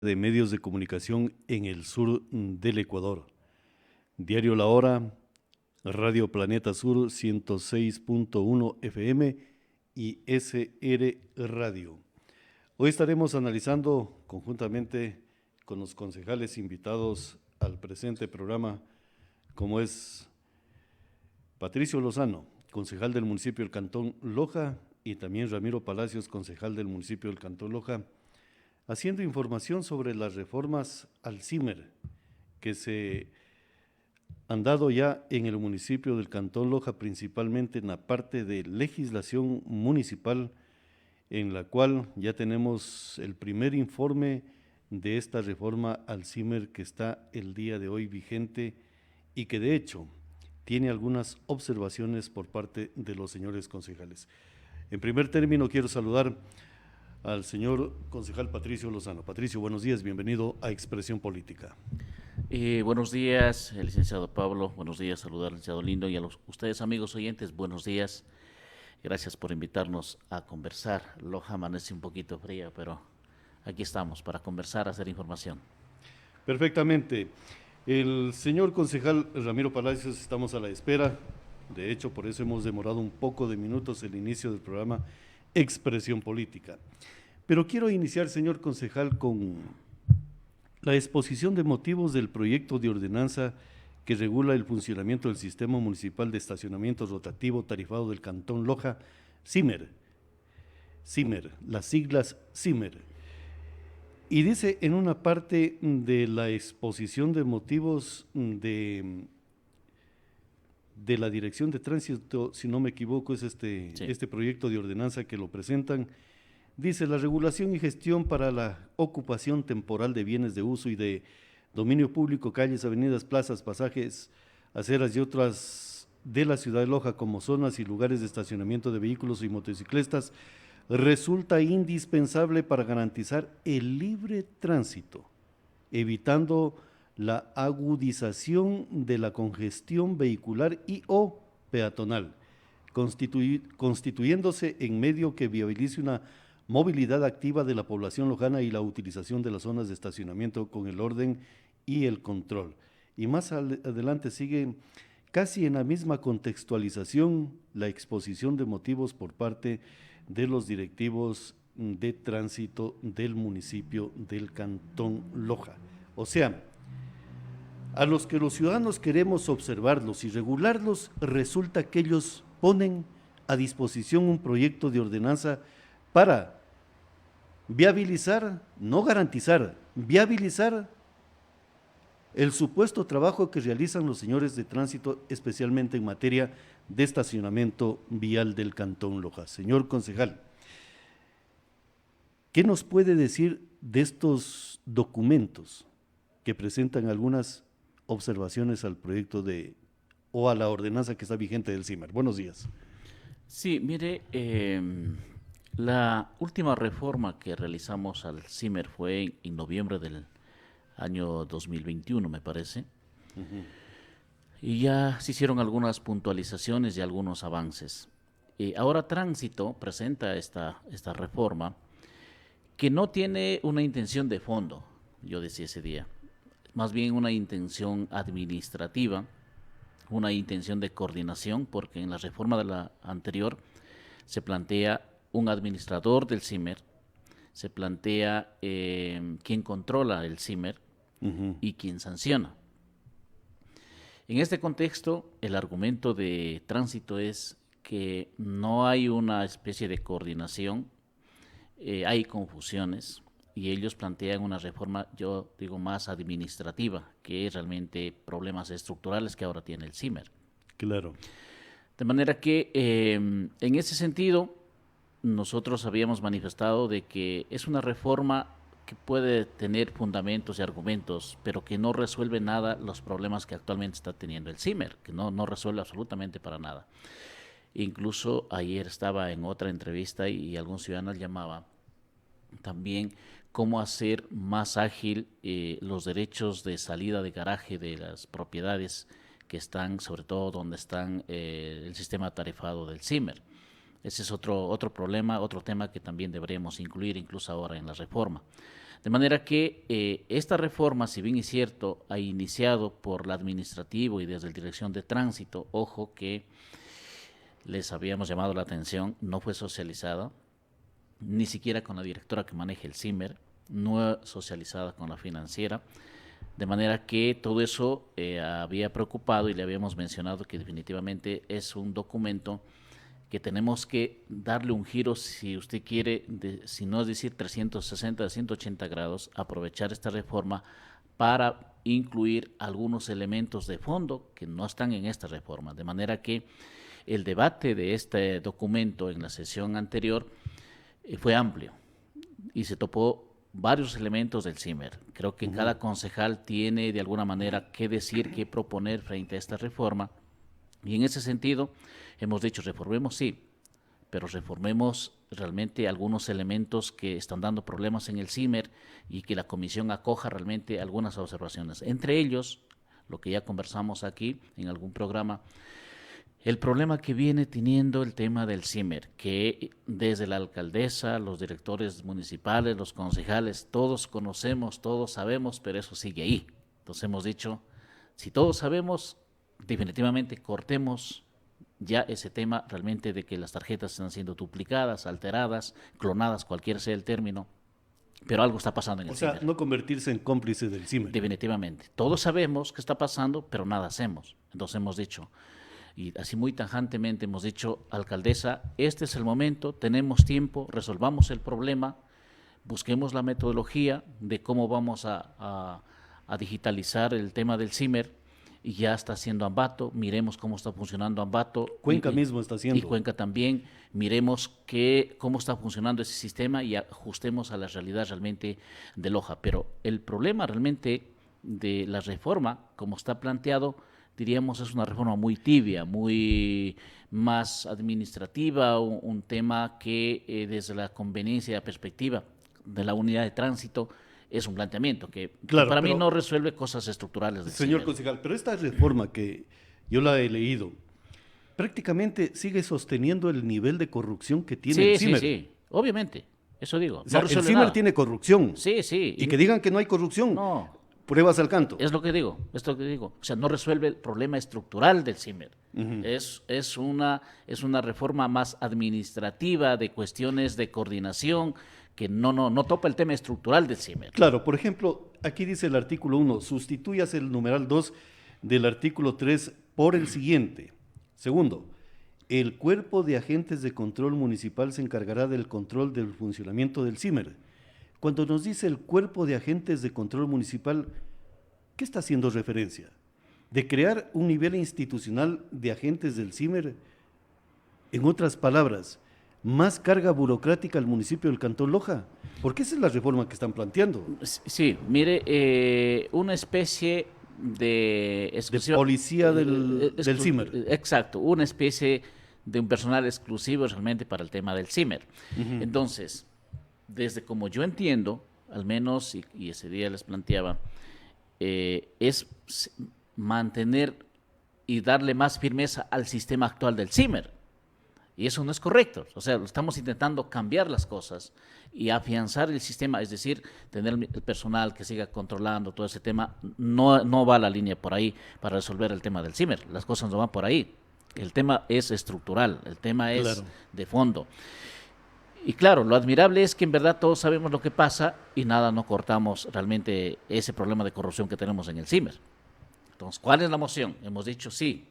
de medios de comunicación en el sur del Ecuador. Diario La Hora, Radio Planeta Sur 106.1 FM y SR Radio. Hoy estaremos analizando conjuntamente con los concejales invitados al presente programa, como es Patricio Lozano, concejal del municipio del Cantón Loja, y también Ramiro Palacios, concejal del municipio del Cantón Loja, haciendo información sobre las reformas al CIMER que se han dado ya en el municipio del Cantón Loja, principalmente en la parte de legislación municipal, en la cual ya tenemos el primer informe de esta reforma al CIMER que está el día de hoy vigente y que de hecho tiene algunas observaciones por parte de los señores concejales. En primer término quiero saludar al señor concejal Patricio Lozano. Patricio, buenos días, bienvenido a Expresión Política. Buenos días, licenciado Pablo. Buenos días, saludar al licenciado Lindo y a ustedes, amigos oyentes. Buenos días. Gracias por invitarnos a conversar. Loja amanece un poquito fría, pero aquí estamos para conversar, hacer información. Perfectamente. El señor concejal Ramiro Palacios, estamos a la espera. De hecho, por eso hemos demorado un poco de minutos el inicio del programa Expresión Política. Pero quiero iniciar, señor concejal, con la exposición de motivos del proyecto de ordenanza que regula el funcionamiento del Sistema Municipal de Estacionamiento Rotativo Tarifado del Cantón Loja, CIMER. CIMER, las siglas CIMER. Y dice en una parte de la exposición de motivos de la Dirección de Tránsito, si no me equivoco, es este proyecto de ordenanza que lo presentan. Dice, la regulación y gestión para la ocupación temporal de bienes de uso y de dominio público, calles, avenidas, plazas, pasajes, aceras y otras de la ciudad de Loja como zonas y lugares de estacionamiento de vehículos y motocicletas resulta indispensable para garantizar el libre tránsito, evitando la agudización de la congestión vehicular y o peatonal, constituyéndose en medio que viabilice una movilidad activa de la población lojana y la utilización de las zonas de estacionamiento con el orden y el control. Y más adelante sigue casi en la misma contextualización la exposición de motivos por parte de los directivos de tránsito del municipio del Cantón Loja. O sea, a los que los ciudadanos queremos observarlos y regularlos, resulta que ellos ponen a disposición un proyecto de ordenanza para viabilizar, no garantizar, viabilizar el supuesto trabajo que realizan los señores de tránsito, especialmente en materia de estacionamiento vial del Cantón Loja. Señor concejal, ¿qué nos puede decir de estos documentos que presentan algunas observaciones al proyecto o a la ordenanza que está vigente del CIMER? Buenos días. Sí, mire, la última reforma que realizamos al CIMER fue en noviembre del año 2021, me parece. Y ya se hicieron algunas puntualizaciones y algunos avances. Ahora Tránsito presenta esta reforma que no tiene una intención de fondo, yo decía ese día, más bien una intención administrativa, una intención de coordinación, porque en la reforma de la anterior se plantea un administrador del CIMER, se plantea quién controla el CIMER y quién sanciona. En este contexto, el argumento de Tránsito es que no hay una especie de coordinación, hay confusiones, y ellos plantean una reforma, yo digo, más administrativa, que es realmente problemas estructurales que ahora tiene el CIMER. Claro. De manera que, en ese sentido, nosotros habíamos manifestado de que es una reforma que puede tener fundamentos y argumentos, pero que no resuelve nada los problemas que actualmente está teniendo el CIMER, que no resuelve absolutamente para nada. Incluso ayer estaba en otra entrevista y algún ciudadano llamaba también cómo hacer más ágil los derechos de salida de garaje de las propiedades que están, sobre todo donde están el sistema tarifado del CIMER. Ese es otro problema, otro tema que también deberíamos incluir incluso ahora en la reforma. De manera que esta reforma, si bien es cierto, ha iniciado por la administrativo y desde la Dirección de Tránsito, ojo que les habíamos llamado la atención, no fue socializada, ni siquiera con la directora que maneja el CIMER, no socializada con la financiera, de manera que todo eso había preocupado y le habíamos mencionado que definitivamente es un documento que tenemos que darle un giro, si usted quiere, si no es decir 360, 180 grados, aprovechar esta reforma para incluir algunos elementos de fondo que no están en esta reforma, de manera que el debate de este documento en la sesión anterior fue amplio y se topó varios elementos del CIMER. Creo que cada concejal tiene de alguna manera qué decir, qué proponer frente a esta reforma, y en ese sentido hemos dicho, reformemos sí, pero reformemos realmente algunos elementos que están dando problemas en el CIMER y que la comisión acoja realmente algunas observaciones. Entre ellos, lo que ya conversamos aquí en algún programa, el problema que viene teniendo el tema del CIMER, que desde la alcaldesa, los directores municipales, los concejales, todos conocemos, todos sabemos, pero eso sigue ahí. Entonces hemos dicho, si todos sabemos, definitivamente cortemos ya ese tema realmente de que las tarjetas están siendo duplicadas, alteradas, clonadas, cualquier sea el término, pero algo está pasando en el CIMER. O sea, no convertirse en cómplice del CIMER. Definitivamente. Todos sabemos qué está pasando, pero nada hacemos. Entonces hemos dicho, y así muy tajantemente hemos dicho, alcaldesa, este es el momento, tenemos tiempo, resolvamos el problema, busquemos la metodología de cómo vamos a digitalizar el tema del CIMER, y ya está haciendo Ambato, miremos cómo está funcionando Ambato. Cuenca mismo está haciendo. Y Cuenca también, miremos cómo está funcionando ese sistema y ajustemos a la realidad realmente de Loja. Pero el problema realmente de la reforma, como está planteado, diríamos es una reforma muy tibia, muy más administrativa, un tema que desde la conveniencia y la perspectiva de la unidad de tránsito es un planteamiento que claro, para mí no resuelve cosas estructurales. Señor concejal, pero esta reforma que yo la he leído, prácticamente sigue sosteniendo el nivel de corrupción que tiene el CIMER. Sí, obviamente, eso digo. O sea, no el CIMER tiene corrupción. Sí. Y que digan que no hay corrupción, no, pruebas al canto. Es lo que digo. O sea, no resuelve el problema estructural del CIMER. Es una reforma más administrativa de cuestiones de coordinación que no topa el tema estructural del CIMER. Claro, por ejemplo, aquí dice el artículo 1, sustituyas el numeral 2 del artículo 3 por el siguiente. Segundo, el cuerpo de agentes de control municipal se encargará del control del funcionamiento del CIMER. Cuando nos dice el cuerpo de agentes de control municipal, ¿qué está haciendo referencia? ¿De crear un nivel institucional de agentes del CIMER? En otras palabras, más carga burocrática al municipio del Cantón Loja, porque esa es la reforma que están planteando. Sí, mire, una especie de policía del CIMER. Exacto, una especie de un personal exclusivo realmente para el tema del CIMER. Entonces, desde como yo entiendo, al menos, y ese día les planteaba, es mantener y darle más firmeza al sistema actual del CIMER. Y eso no es correcto. O sea, estamos intentando cambiar las cosas y afianzar el sistema, es decir, tener el personal que siga controlando todo ese tema. No va la línea por ahí para resolver el tema del CIMER. Las cosas no van por ahí. El tema es estructural, el tema es de fondo. Y claro, lo admirable es que en verdad todos sabemos lo que pasa y no cortamos realmente ese problema de corrupción que tenemos en el CIMER. Entonces, ¿cuál es la moción? Hemos dicho sí.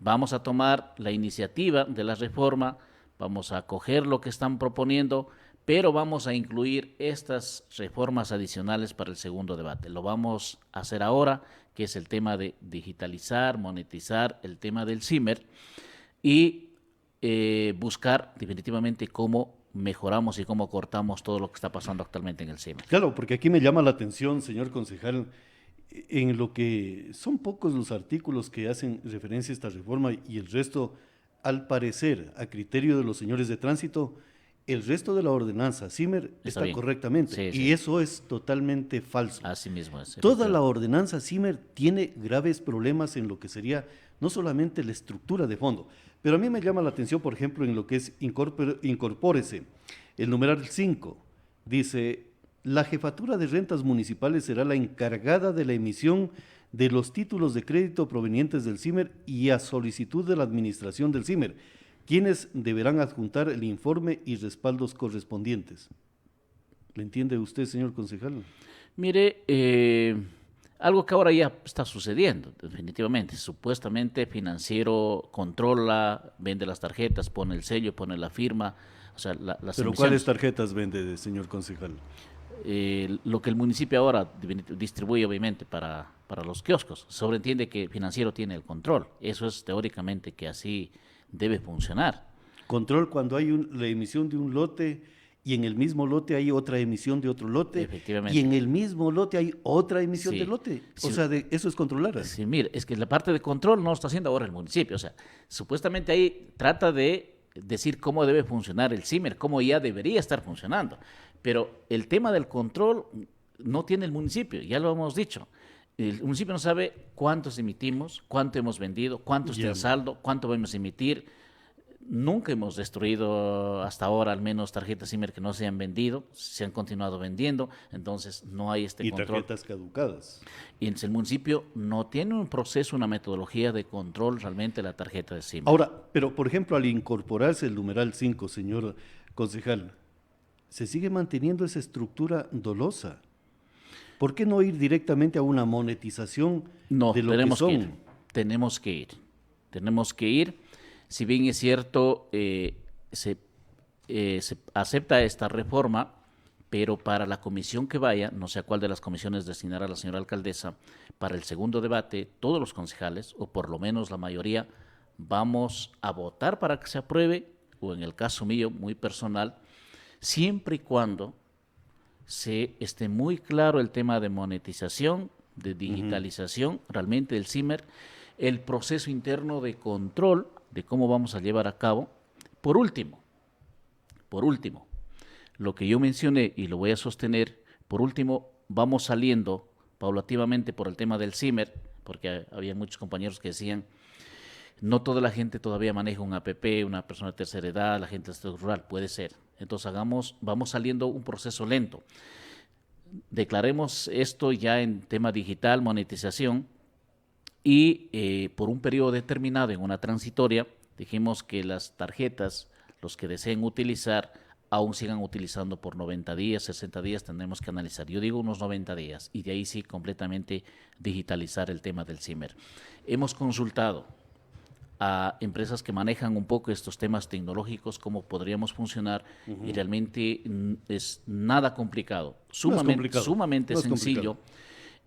Vamos a tomar la iniciativa de la reforma, vamos a acoger lo que están proponiendo, pero vamos a incluir estas reformas adicionales para el segundo debate. Lo vamos a hacer ahora, que es el tema de digitalizar, monetizar el tema del CIMER y buscar definitivamente cómo mejoramos y cómo cortamos todo lo que está pasando actualmente en el CIMER. Claro, porque aquí me llama la atención, señor concejal, en lo que son pocos los artículos que hacen referencia a esta reforma y el resto, al parecer, a criterio de los señores de tránsito, el resto de la ordenanza CIMER está correctamente. Y eso es totalmente falso. Así mismo es. Toda la ordenanza CIMER tiene graves problemas en lo que sería no solamente la estructura de fondo, pero a mí me llama la atención, por ejemplo, en lo que es incorpórese. El numeral 5 dice, La Jefatura de Rentas Municipales será la encargada de la emisión de los títulos de crédito provenientes del CIMER y a solicitud de la administración del CIMER, quienes deberán adjuntar el informe y respaldos correspondientes. ¿Le entiende usted, señor concejal? Mire, algo que ahora ya está sucediendo, definitivamente. Supuestamente Financiero controla, vende las tarjetas, pone el sello, pone la firma. O sea, las ¿Pero cuáles tarjetas vende, señor concejal? Lo que el municipio ahora distribuye, obviamente, para los kioscos. Sobreentiende que Financiero tiene el control. Eso es teóricamente que así debe funcionar. Control cuando hay la emisión de un lote y en el mismo lote hay otra emisión de otro lote. Efectivamente. Y en el mismo lote hay otra emisión Sí. de lote. O Sí. sea, eso es controlar. Sí, mire, es que la parte de control no lo está haciendo ahora el municipio. O sea, supuestamente ahí trata de decir cómo debe funcionar el CIMER, cómo ya debería estar funcionando. Pero el tema del control no tiene el municipio, ya lo hemos dicho. El municipio no sabe cuántos emitimos, cuánto hemos vendido, cuánto está en saldo, cuánto vamos a emitir. Nunca hemos destruido hasta ahora al menos tarjetas CIMER que no se han vendido, se han continuado vendiendo, entonces no hay este control. Y tarjetas caducadas. Y entonces el municipio no tiene un proceso, una metodología de control realmente de la tarjeta de CIMER. Ahora, pero por ejemplo, al incorporarse el numeral 5, señor concejal, se sigue manteniendo esa estructura dolosa. ¿Por qué no ir directamente a una monetización No, de lo que tenemos que son? ir. Tenemos que ir. Si bien es cierto, se acepta esta reforma, pero para la comisión que vaya, no sé a cuál de las comisiones destinará la señora alcaldesa, para el segundo debate, todos los concejales, o por lo menos la mayoría, vamos a votar para que se apruebe, o en el caso mío, muy personal, siempre y cuando se esté muy claro el tema de monetización, de digitalización, realmente del CIMER, el proceso interno de control de cómo vamos a llevar a cabo. Por último, lo que yo mencioné y lo voy a sostener, por último, vamos saliendo paulativamente por el tema del CIMER, porque había muchos compañeros que decían, no toda la gente todavía maneja un APP, una persona de tercera edad, la gente del sector rural, puede ser. Entonces vamos saliendo un proceso lento. Declaremos esto ya en tema digital, monetización, y por un periodo determinado, en una transitoria, dijimos que las tarjetas, los que deseen utilizar, aún sigan utilizando por 90 días, 60 días, tendremos que analizar. Yo digo unos 90 días, y de ahí sí completamente digitalizar el tema del CIMER. Hemos consultado a empresas que manejan un poco estos temas tecnológicos, cómo podríamos funcionar, y realmente es nada complicado, sumamente sencillo.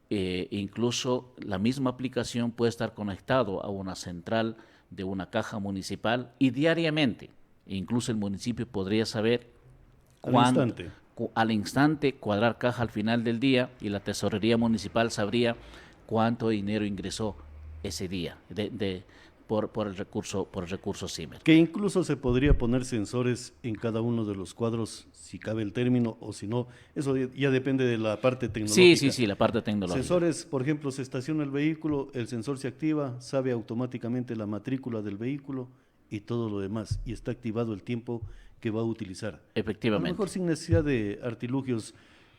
Incluso la misma aplicación puede estar conectado a una central de una caja municipal y diariamente, incluso el municipio podría saber al instante cuadrar caja al final del día, y la tesorería municipal sabría cuánto dinero ingresó ese día por el recurso CIMER. Que incluso se podría poner sensores en cada uno de los cuadros, si cabe el término, o si no, eso ya depende de la parte tecnológica. Sí, la parte tecnológica. Sensores, por ejemplo, se estaciona el vehículo, el sensor se activa, sabe automáticamente la matrícula del vehículo y todo lo demás, y está activado el tiempo que va a utilizar. Efectivamente. A lo mejor sin necesidad de artilugios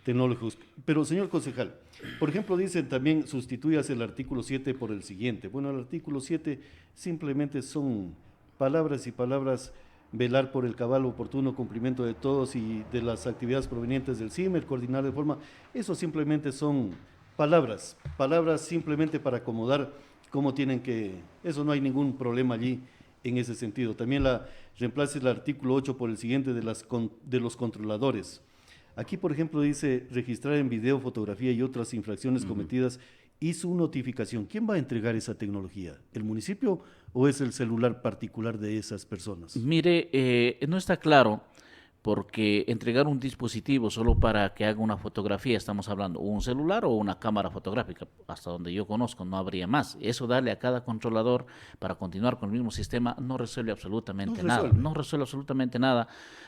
tecnológicos. Pero, señor concejal, por ejemplo, dicen también sustituyas el artículo 7 por el siguiente. Bueno, el artículo 7 simplemente son palabras y palabras: velar por el cabal oportuno cumplimiento de todos y de las actividades provenientes del CIMER, coordinar de forma. Eso simplemente son palabras simplemente para acomodar cómo tienen que. Eso no hay ningún problema allí en ese sentido. También reemplace el artículo 8 por el siguiente de los controladores. Aquí, por ejemplo, dice registrar en video, fotografía y otras infracciones cometidas y su notificación. ¿Quién va a entregar esa tecnología? ¿El municipio o es el celular particular de esas personas? Mire, no está claro, porque entregar un dispositivo solo para que haga una fotografía, estamos hablando un celular o una cámara fotográfica, hasta donde yo conozco no habría más. Eso darle a cada controlador para continuar con el mismo sistema no resuelve absolutamente nada. No resuelve absolutamente nada,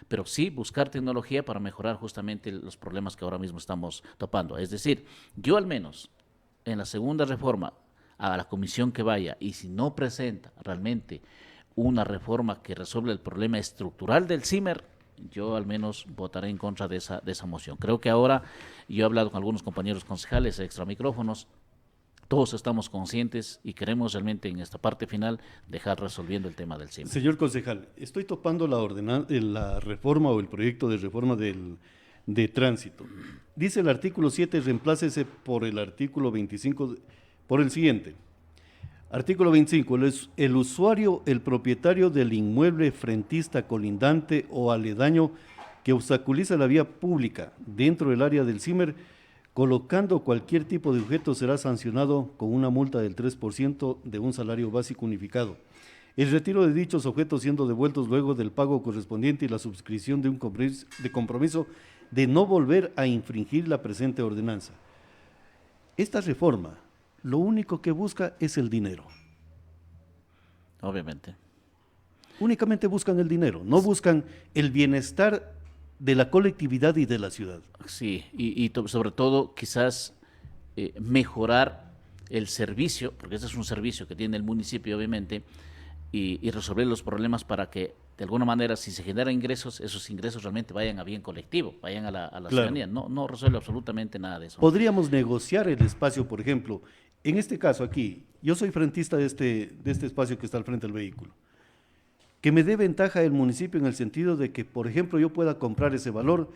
pero sí buscar tecnología para mejorar justamente los problemas que ahora mismo estamos topando. Es decir, yo al menos en la segunda reforma, a la comisión que vaya, y si no presenta realmente una reforma que resuelva el problema estructural del CIMER, yo al menos votaré en contra de esa moción. Creo que ahora, yo he hablado con algunos compañeros concejales, extra micrófonos, todos estamos conscientes y queremos realmente en esta parte final dejar resolviendo el tema del CIMER. Señor concejal, estoy topando la reforma o el proyecto de reforma de tránsito. Dice el artículo 7, reemplácese por el artículo 25, por el siguiente. Artículo 25, el usuario, el propietario del inmueble frentista, colindante o aledaño que obstaculiza la vía pública dentro del área del CIMER, colocando cualquier tipo de objeto, será sancionado con una multa del 3% de un salario básico unificado. El retiro de dichos objetos siendo devueltos luego del pago correspondiente y la suscripción de un compromiso de no volver a infringir la presente ordenanza. Esta reforma lo único que busca es el dinero. Obviamente. Únicamente buscan el dinero, no buscan el bienestar de la colectividad y de la ciudad. Sí, y sobre todo quizás mejorar el servicio, porque ese es un servicio que tiene el municipio obviamente, y resolver los problemas para que de alguna manera, si se generan ingresos, esos ingresos realmente vayan a bien colectivo, vayan a la Claro. ciudadanía. No resuelve absolutamente nada de eso. Podríamos negociar el espacio, por ejemplo, en este caso aquí, yo soy frentista de este espacio que está al frente del vehículo, que me dé ventaja el municipio en el sentido de que, por ejemplo, yo pueda comprar ese valor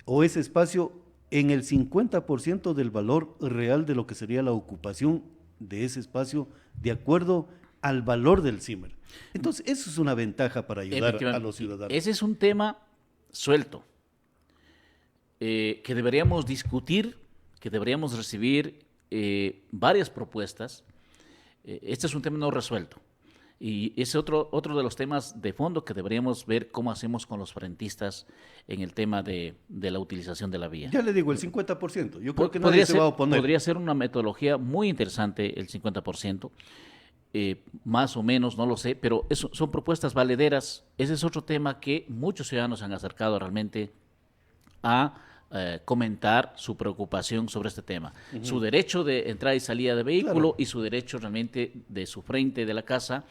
o ese espacio en el 50% del valor real de lo que sería la ocupación de ese espacio de acuerdo al valor del CIMER. Entonces, eso es una ventaja para ayudar a los ciudadanos. Ese es un tema suelto, que deberíamos discutir, que deberíamos recibir varias propuestas. Este es un tema no resuelto. Y es otro de los temas de fondo que deberíamos ver cómo hacemos con los frentistas en el tema de la utilización de la vía. Ya le digo, el 50%. Yo creo que nadie se va a oponer. Podría ser una metodología muy interesante el 50%, más o menos, no lo sé, pero son propuestas valederas. Ese es otro tema que muchos ciudadanos han acercado realmente a comentar su preocupación sobre este tema. Su derecho de entrada y salida de vehículo, claro, y su derecho realmente de su frente de la casa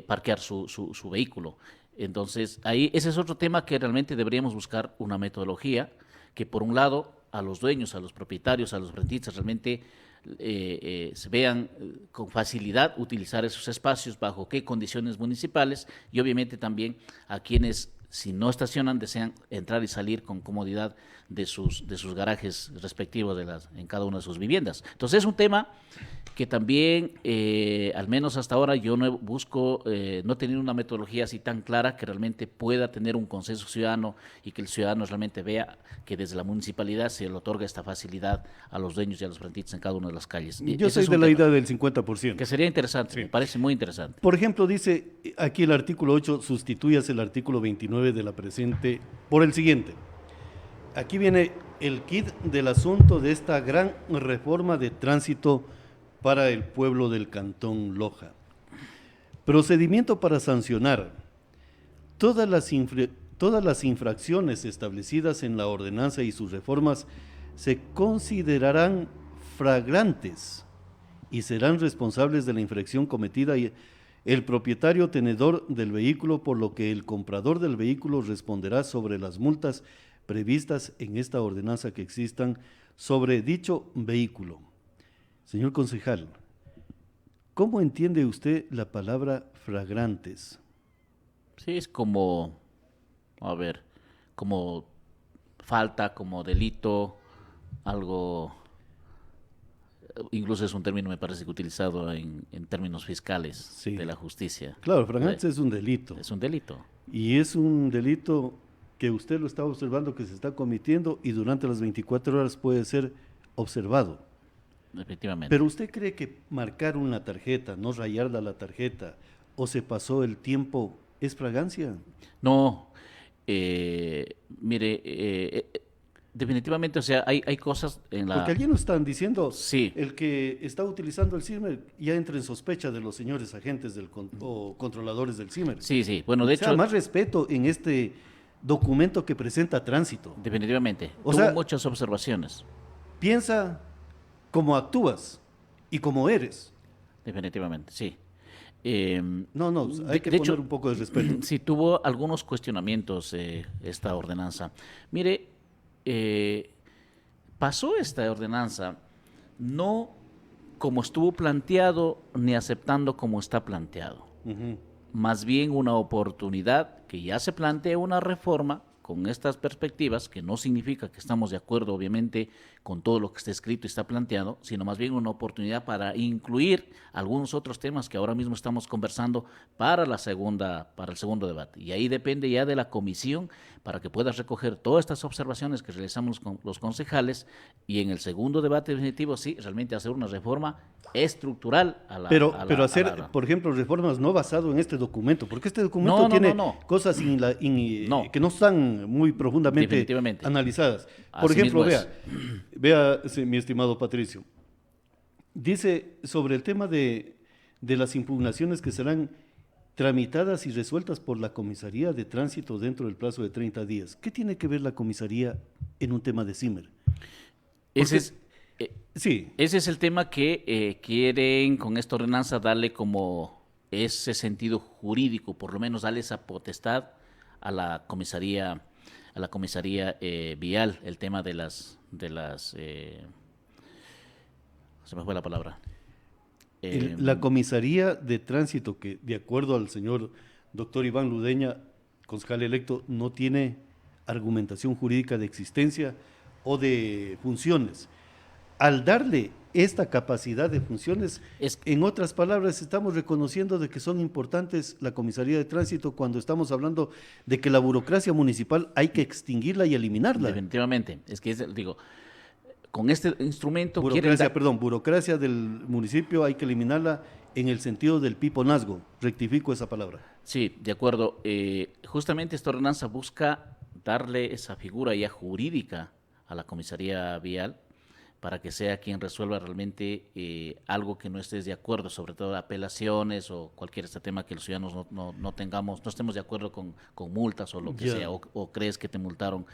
parquear su vehículo. Entonces, ahí ese es otro tema que realmente deberíamos buscar una metodología que, por un lado, a los dueños, a los propietarios, a los rentistas realmente se vean con facilidad utilizar esos espacios, bajo qué condiciones municipales, y obviamente también a quienes, si no estacionan, desean entrar y salir con comodidad de sus garajes respectivos en cada una de sus viviendas. Entonces es un tema que también, al menos hasta ahora, yo no busco, no tener una metodología así tan clara que realmente pueda tener un consenso ciudadano y que el ciudadano realmente vea que desde la municipalidad se le otorga esta facilidad a los dueños y a los rentistas en cada una de las calles. Yo soy de la idea del 50%. Que sería interesante, sí. Me parece muy interesante. Por ejemplo, dice aquí el artículo 8, sustituyase el artículo 29 de la presente por el siguiente. Aquí viene el kit del asunto de esta gran reforma de tránsito para el pueblo del Cantón Loja. Procedimiento para sancionar todas las infracciones establecidas en la ordenanza y sus reformas se considerarán flagrantes y serán responsables de la infracción cometida el propietario tenedor del vehículo, por lo que el comprador del vehículo responderá sobre las multas previstas en esta ordenanza que existan sobre dicho vehículo. Señor concejal, ¿cómo entiende usted la palabra flagrantes? Sí, es como, como falta, como delito, algo, incluso es un término, me parece que utilizado en términos fiscales, sí, de la justicia. Claro, flagrantes es un delito. Es un delito. Y es un delito que usted lo está observando que se está cometiendo y durante las 24 horas puede ser observado. Efectivamente. Pero ¿usted cree que marcar una tarjeta, no rayarla la tarjeta, o se pasó el tiempo, es fragancia? No, mire, definitivamente, o sea, hay cosas en la... Porque allí nos están diciendo, sí, el que está utilizando el CIMER ya entra en sospecha de los señores agentes o controladores del CIMER. Sí, sí, bueno, de hecho... más respeto en este documento que presenta tránsito. Definitivamente, tuvo muchas observaciones. Piensa cómo actúas y cómo eres. Definitivamente, sí. No, hay que poner un poco de respeto. Sí, tuvo algunos cuestionamientos esta ordenanza. Mire, pasó esta ordenanza no como estuvo planteado ni aceptando como está planteado. Más bien una oportunidad que ya se plantea una reforma con estas perspectivas, que no significa que estamos de acuerdo obviamente con todo lo que está escrito y está planteado, sino más bien una oportunidad para incluir algunos otros temas que ahora mismo estamos conversando para el segundo debate. Y ahí depende ya de la comisión para que pueda recoger todas estas observaciones que realizamos con los concejales y en el segundo debate definitivo sí, realmente hacer una reforma estructural a la... Pero hacer, por ejemplo, reformas no basado en este documento, porque este documento tiene cosas que no están muy profundamente analizadas. Por ejemplo, vea, mi estimado Patricio, dice sobre el tema de las impugnaciones que serán tramitadas y resueltas por la Comisaría de Tránsito dentro del plazo de 30 días. ¿Qué tiene que ver la comisaría en un tema de CIMER? Sí. Ese es el tema que quieren con esta ordenanza darle como ese sentido jurídico, por lo menos darle esa potestad a la comisaría vial, el tema de las se me fue la palabra. La comisaría de tránsito, que de acuerdo al señor doctor Iván Ludeña, concejal electo, no tiene argumentación jurídica de existencia o de funciones. Al darle esta capacidad de funciones, en otras palabras, estamos reconociendo de que son importantes la comisaría de tránsito cuando estamos hablando de que la burocracia municipal hay que extinguirla y eliminarla. Definitivamente, es que digo, con este instrumento burocracia del municipio hay que eliminarla en el sentido del piponazgo. Rectifico esa palabra. Sí, de acuerdo. Justamente esta ordenanza busca darle esa figura ya jurídica a la comisaría vial para que sea quien resuelva realmente algo que no estés de acuerdo, sobre todo apelaciones o cualquier tema que los ciudadanos no estemos de acuerdo con multas o lo que sea, o crees que te multaron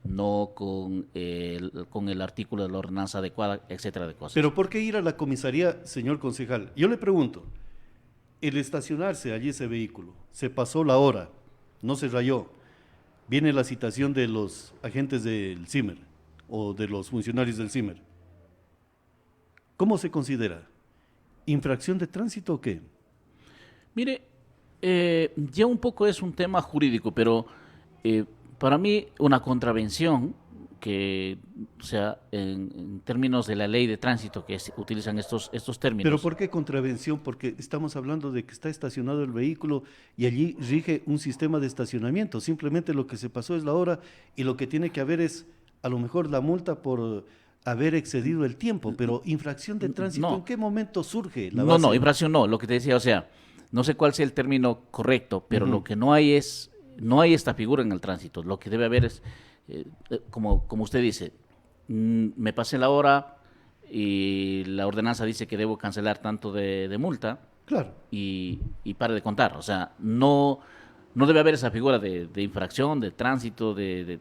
no con el artículo de la ordenanza adecuada, etcétera, de cosas. Pero ¿por qué ir a la comisaría, señor concejal? Yo le pregunto, el estacionarse allí ese vehículo, se pasó la hora, no se rayó, viene la citación de los agentes del CIMER o de los funcionarios del CIMER. ¿Cómo se considera? ¿Infracción de tránsito o qué? Mire, ya un poco es un tema jurídico, pero para mí una contravención que, o sea, en términos de la ley de tránsito que utilizan estos términos. ¿Pero por qué contravención? Porque estamos hablando de que está estacionado el vehículo y allí rige un sistema de estacionamiento. Simplemente lo que se pasó es la hora y lo que tiene que haber es a lo mejor la multa por haber excedido el tiempo, pero infracción de tránsito, ¿en qué momento surge la base? No, infracción no, lo que te decía, o sea, no sé cuál sea el término correcto, pero lo que no hay esta figura en el tránsito. Lo que debe haber es, como usted dice, me pasé la hora y la ordenanza dice que debo cancelar tanto de multa. Claro. Y pare de contar. O sea, no debe haber esa figura de infracción, de tránsito, de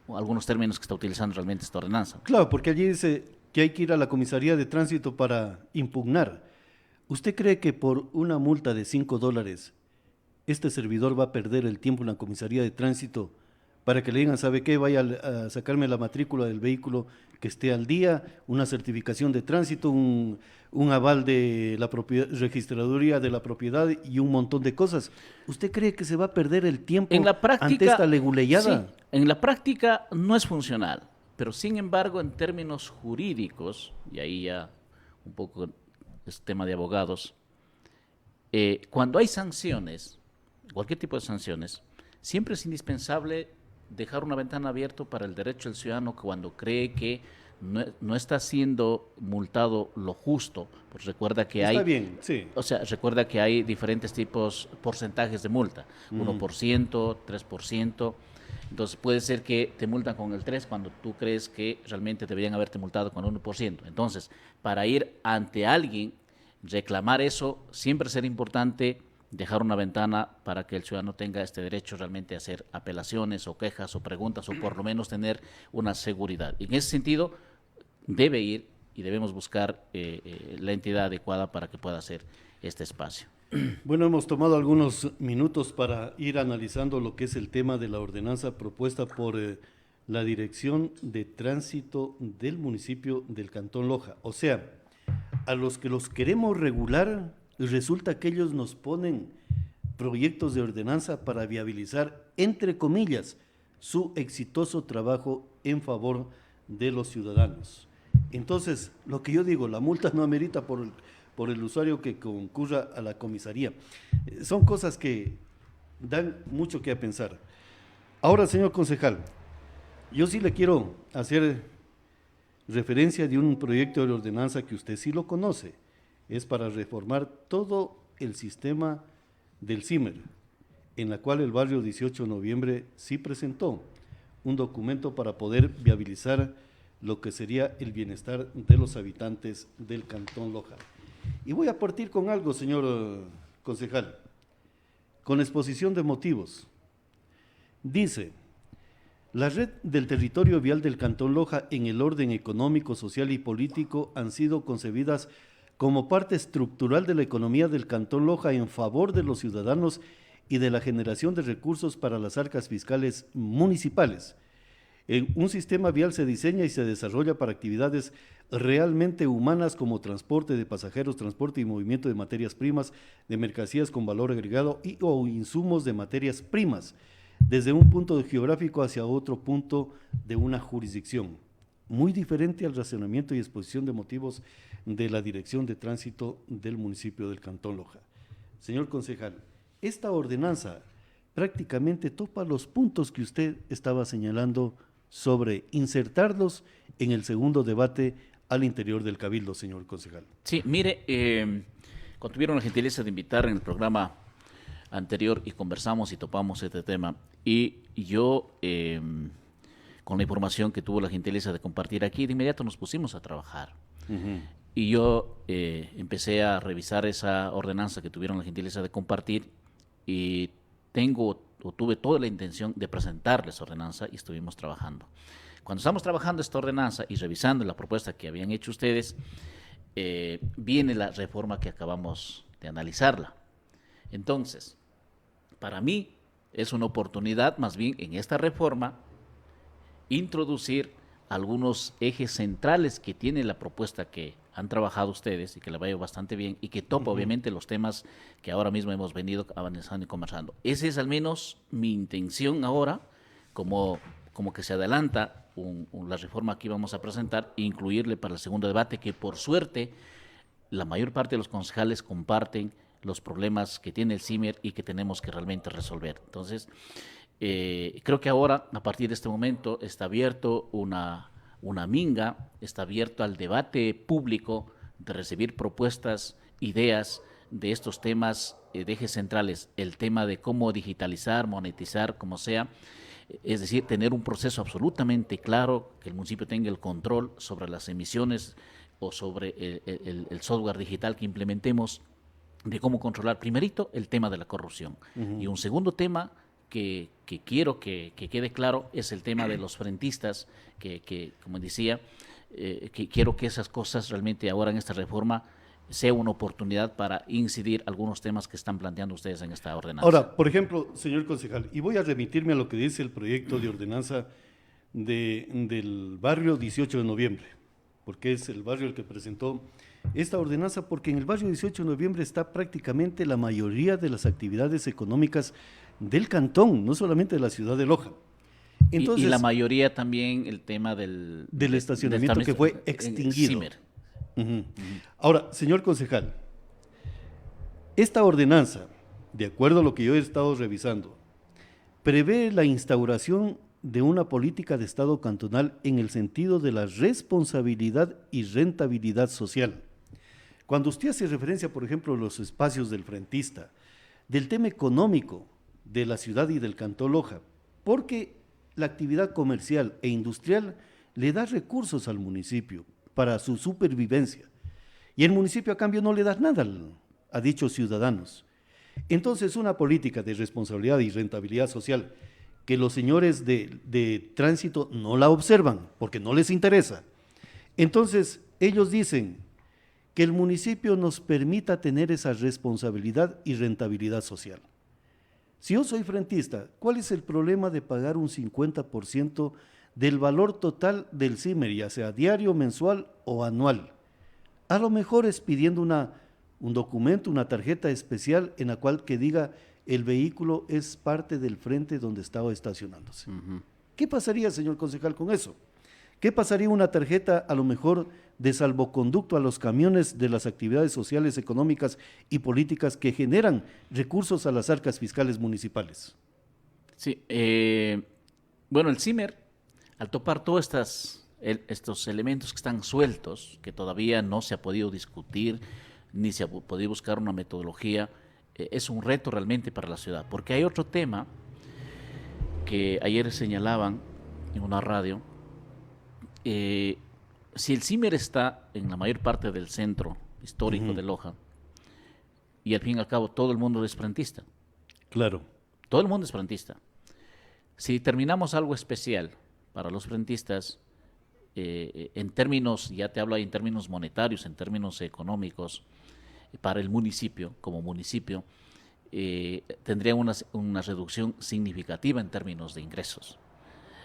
algunos términos que está utilizando realmente esta ordenanza. Claro, porque allí dice que hay que ir a la comisaría de tránsito para impugnar. ¿Usted cree que por una multa de $5 este servidor va a perder el tiempo en la comisaría de tránsito para que le digan, ¿sabe qué? Vaya a sacarme la matrícula del vehículo que esté al día, una certificación de tránsito, un aval de la registraduría de la propiedad y un montón de cosas? ¿Usted cree que se va a perder el tiempo ante esta leguleyada? Sí, en la práctica no es funcional, pero sin embargo en términos jurídicos, y ahí ya un poco es tema de abogados, cuando hay sanciones, cualquier tipo de sanciones, siempre es indispensable dejar una ventana abierta para el derecho del ciudadano cuando cree que no está siendo multado lo justo. Pues recuerda que está bien, sí. O sea, recuerda que hay diferentes porcentajes de multa, 1%, 3%. Entonces puede ser que te multan con el 3% cuando tú crees que realmente deberían haberte multado con el 1%. Entonces, para ir ante alguien, reclamar eso, siempre será importante dejar una ventana para que el ciudadano tenga este derecho realmente a hacer apelaciones o quejas o preguntas o por lo menos tener una seguridad. Y en ese sentido, debe ir y debemos buscar la entidad adecuada para que pueda hacer este espacio. Bueno, hemos tomado algunos minutos para ir analizando lo que es el tema de la ordenanza propuesta por la Dirección de Tránsito del municipio del Cantón Loja. O sea, a los que los queremos regular, resulta que ellos nos ponen proyectos de ordenanza para viabilizar, entre comillas, su exitoso trabajo en favor de los ciudadanos. Entonces, lo que yo digo, la multa no amerita por el usuario que concurra a la comisaría. Son cosas que dan mucho que pensar. Ahora, señor concejal, yo sí le quiero hacer referencia de un proyecto de ordenanza que usted sí lo conoce. Es para reformar todo el sistema del CIMER, en la cual el barrio 18 de noviembre sí presentó un documento para poder viabilizar lo que sería el bienestar de los habitantes del Cantón Loja. Y voy a partir con algo, señor concejal, con exposición de motivos. Dice, la red del territorio vial del Cantón Loja en el orden económico, social y político han sido concebidas como parte estructural de la economía del Cantón Loja en favor de los ciudadanos y de la generación de recursos para las arcas fiscales municipales. Un sistema vial se diseña y se desarrolla para actividades realmente humanas como transporte de pasajeros, transporte y movimiento de materias primas, de mercancías con valor agregado o insumos de materias primas, desde un punto geográfico hacia otro punto de una jurisdicción. Muy diferente al razonamiento y exposición de motivos de la Dirección de Tránsito del municipio del Cantón Loja. Señor concejal, esta ordenanza prácticamente topa los puntos que usted estaba señalando sobre insertarlos en el segundo debate al interior del Cabildo, señor concejal. Sí, mire, cuando tuvieron la gentileza de invitar en el programa anterior y conversamos y topamos este tema, y yo, con la información que tuvo la gentileza de compartir aquí, de inmediato nos pusimos a trabajar. Y yo empecé a revisar esa ordenanza que tuvieron la gentileza de compartir y tuve toda la intención de presentarles ordenanza y estuvimos trabajando. Cuando estamos trabajando esta ordenanza y revisando la propuesta que habían hecho ustedes, viene la reforma que acabamos de analizarla. Entonces, para mí es una oportunidad más bien en esta reforma introducir algunos ejes centrales que tiene la propuesta que han trabajado ustedes y que la veo bastante bien y que topa obviamente los temas que ahora mismo hemos venido avanzando y conversando. Esa es al menos mi intención ahora, como que se adelanta la reforma que íbamos a presentar e incluirle para el segundo debate, que por suerte la mayor parte de los concejales comparten los problemas que tiene el CIMER y que tenemos que realmente resolver. Entonces, creo que ahora, a partir de este momento, está abierto una minga, está abierto al debate público de recibir propuestas, ideas de estos temas de ejes centrales, el tema de cómo digitalizar, monetizar, como sea, es decir, tener un proceso absolutamente claro, que el municipio tenga el control sobre las emisiones o sobre el software digital que implementemos, de cómo controlar primerito el tema de la corrupción. Y un segundo tema que quiero que quede claro es el tema de los frentistas, que como decía, que quiero que esas cosas realmente ahora en esta reforma sea una oportunidad para incidir algunos temas que están planteando ustedes en esta ordenanza. Ahora, por ejemplo, señor concejal, y voy a remitirme a lo que dice el proyecto de ordenanza del barrio 18 de noviembre, porque es el barrio el que presentó esta ordenanza, porque en el barrio 18 de noviembre está prácticamente la mayoría de las actividades económicas del cantón, no solamente de la ciudad de Loja. Entonces, y la mayoría también el tema del estacionamiento que fue extinguido. Ahora, señor concejal, esta ordenanza, de acuerdo a lo que yo he estado revisando, prevé la instauración de una política de Estado cantonal en el sentido de la responsabilidad y rentabilidad social. Cuando usted hace referencia, por ejemplo, a los espacios del frentista, del tema económico de la ciudad y del Cantón Loja, porque la actividad comercial e industrial le da recursos al municipio para su supervivencia, y el municipio a cambio no le da nada a dichos ciudadanos. Entonces, una política de responsabilidad y rentabilidad social que los señores de tránsito no la observan porque no les interesa. Entonces, ellos dicen que el municipio nos permita tener esa responsabilidad y rentabilidad social. Si yo soy frentista, ¿cuál es el problema de pagar un 50% del valor total del CIMER, ya sea diario, mensual o anual? A lo mejor es pidiendo un documento, una tarjeta especial en la cual que diga el vehículo es parte del frente donde estaba estacionándose. ¿Qué pasaría, señor concejal, con eso? ¿Qué pasaría una tarjeta a lo mejor de salvoconducto a los camiones de las actividades sociales, económicas y políticas que generan recursos a las arcas fiscales municipales? Sí, bueno, el CIMER, al topar todos estos elementos que están sueltos, que todavía no se ha podido discutir, ni se ha podido buscar una metodología, es un reto realmente para la ciudad. Porque hay otro tema que ayer señalaban en una radio. Si el CIMER está en la mayor parte del centro histórico de Loja, y al fin y al cabo todo el mundo es frentista. Claro. Todo el mundo es frentista. Si terminamos algo especial para los frentistas, en términos, ya te hablo ahí en términos monetarios, en términos económicos, para el municipio, como municipio, tendría una reducción significativa en términos de ingresos.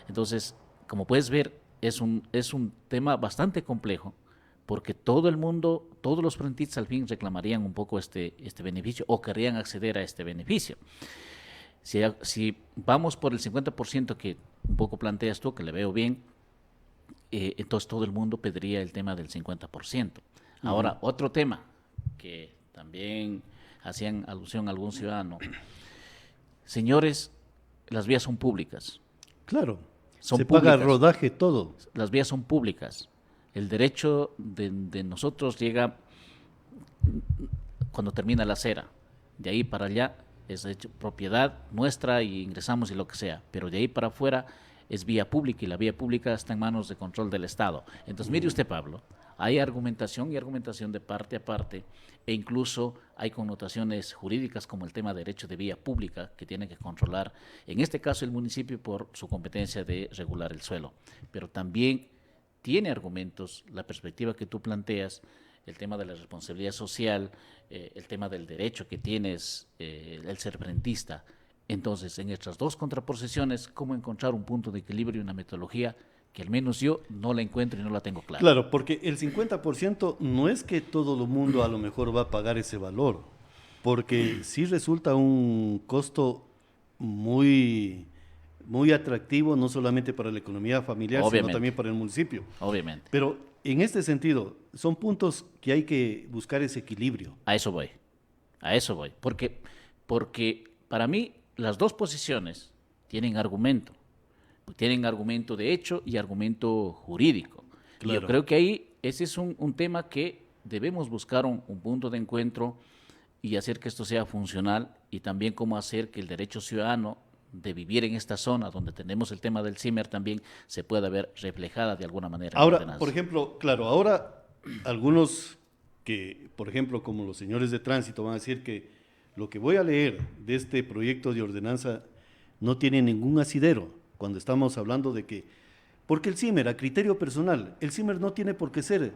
Entonces, como puedes ver, es un tema bastante complejo, porque todo el mundo, todos los frentistas al fin reclamarían un poco este beneficio o querrían acceder a este beneficio. Si vamos por el 50% que un poco planteas tú, que le veo bien, entonces todo el mundo pediría el tema del 50%. Ahora, otro tema que también hacían alusión a algún ciudadano. Señores, las vías son públicas. Claro, Son se públicas. paga rodaje todo. Las vías son públicas. El derecho de nosotros llega cuando termina la acera. De ahí para allá es hecho propiedad nuestra y ingresamos y lo que sea. Pero de ahí para afuera es vía pública y la vía pública está en manos de control del Estado. Entonces, mire usted, Pablo, hay argumentación y argumentación de parte a parte e incluso hay connotaciones jurídicas como el tema de derecho de vía pública que tiene que controlar, en este caso el municipio por su competencia de regular el suelo. Pero también tiene argumentos la perspectiva que tú planteas, el tema de la responsabilidad social, el tema del derecho que tienes, el ser frentista. Entonces, en estas dos contraposiciones, ¿cómo encontrar un punto de equilibrio y una metodología que al menos yo no la encuentro y no la tengo clara? Claro, porque el 50% no es que todo el mundo a lo mejor va a pagar ese valor, porque sí resulta un costo muy, muy atractivo, no solamente para la economía familiar, Obviamente. sino también para el municipio. Obviamente. Pero en este sentido, son puntos que hay que buscar ese equilibrio. A eso voy. A eso voy. Porque para mí las dos posiciones tienen argumento. Tienen argumento de hecho y argumento jurídico. Claro. Y yo creo que ahí ese es un tema que debemos buscar un punto de encuentro y hacer que esto sea funcional y también cómo hacer que el derecho ciudadano de vivir en esta zona donde tenemos el tema del CIMER también se pueda ver reflejada de alguna manera. En la Ahora, ordenanza. por ejemplo, claro, ahora algunos que, por ejemplo, como los señores de tránsito van a decir que lo que voy a leer de este proyecto de ordenanza no tiene ningún asidero, cuando estamos hablando de que, porque el CIMER, a criterio personal, el CIMER no tiene por qué ser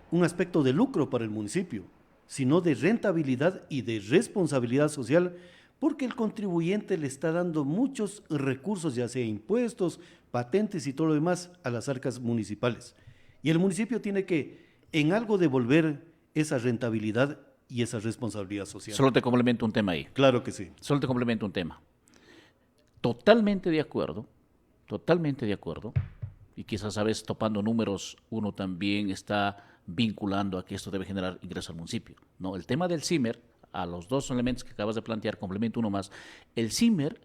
un aspecto de lucro para el municipio, sino de rentabilidad y de responsabilidad social, porque el contribuyente le está dando muchos recursos, ya sea impuestos, patentes y todo lo demás, a las arcas municipales. Y el municipio tiene que, en algo, devolver esa rentabilidad y esa responsabilidad social. Solo te complemento un tema ahí. Claro que sí. Solo te complemento un tema. Totalmente de acuerdo, y quizás a veces topando números uno también está vinculando a que esto debe generar ingreso al municipio. No, el tema del CIMER, a los dos elementos que acabas de plantear, complemento uno más, el CIMER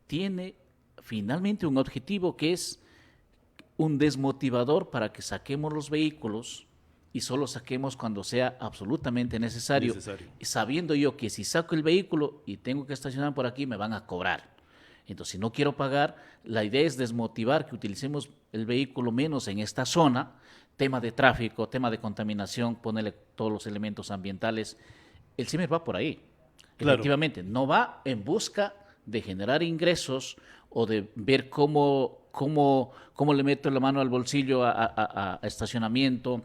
tiene finalmente un objetivo que es un desmotivador para que saquemos los vehículos y solo saquemos cuando sea absolutamente necesario, sabiendo yo que si saco el vehículo y tengo que estacionar por aquí me van a cobrar. Entonces, si no quiero pagar, la idea es desmotivar que utilicemos el vehículo menos en esta zona, tema de tráfico, tema de contaminación, ponerle todos los elementos ambientales. El CIMER va por ahí. Claro. Efectivamente, no va en busca de generar ingresos o de ver cómo le meto la mano al bolsillo a estacionamiento,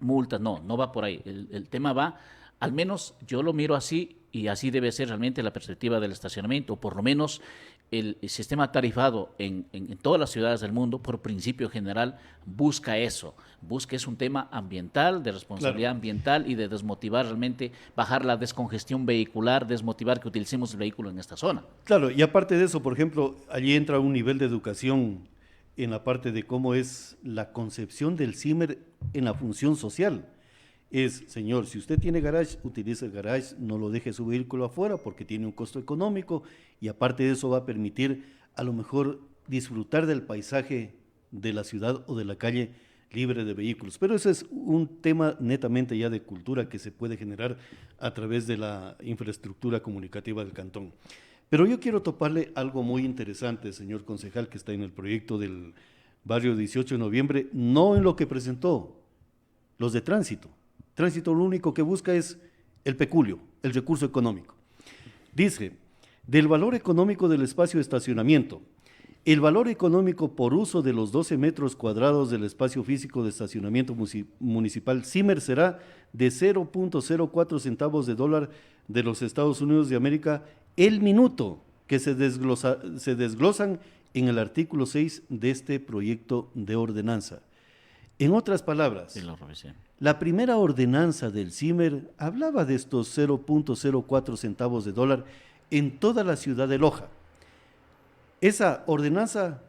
multas, no va por ahí. El tema va, al menos yo lo miro así, y así debe ser realmente la perspectiva del estacionamiento, o por lo menos el sistema tarifado en todas las ciudades del mundo, por principio general, busca eso, busca es un tema ambiental, de responsabilidad ambiental y de desmotivar realmente, bajar la descongestión vehicular, desmotivar que utilicemos el vehículo en esta zona. Claro, y aparte de eso, por ejemplo, allí entra un nivel de educación en la parte de cómo es la concepción del CIMER en la función social. Es, señor, si usted tiene garage, utilice el garage, no lo deje su vehículo afuera porque tiene un costo económico y aparte de eso va a permitir a lo mejor disfrutar del paisaje de la ciudad o de la calle libre de vehículos. Pero ese es un tema netamente ya de cultura que se puede generar a través de la infraestructura comunicativa del cantón. Pero yo quiero toparle algo muy interesante, señor concejal, que está en el proyecto del barrio 18 de noviembre, no en lo que presentó los de tránsito. Tránsito lo único que busca es el peculio, el recurso económico. Dice, del valor económico del espacio de estacionamiento, el valor económico por uso de los 12 metros cuadrados del espacio físico de estacionamiento municipal CIMER será de 0.04 centavos de dólar de los Estados Unidos de América el minuto que se desglosan en el artículo 6 de este proyecto de ordenanza. En otras palabras, la primera ordenanza del CIMER hablaba de estos 0.04 centavos de dólar en toda la ciudad de Loja. Esa ordenanza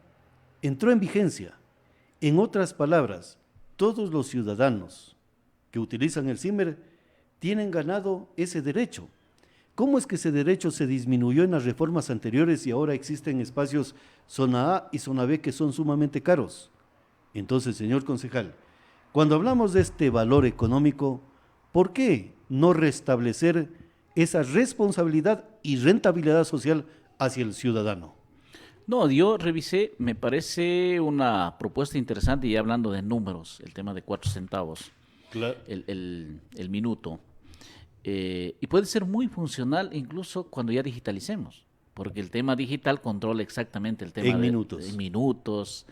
entró en vigencia. En otras palabras, todos los ciudadanos que utilizan el CIMER tienen ganado ese derecho. ¿Cómo es que ese derecho se disminuyó en las reformas anteriores y ahora existen espacios zona A y zona B que son sumamente caros? Entonces, señor concejal, cuando hablamos de este valor económico, ¿por qué no restablecer esa responsabilidad y rentabilidad social hacia el ciudadano? No, yo revisé, me parece una propuesta interesante, y hablando de números, el tema de 4 centavos, claro, el minuto, y puede ser muy funcional incluso cuando ya digitalicemos, porque el tema digital controla exactamente el tema en de minutos.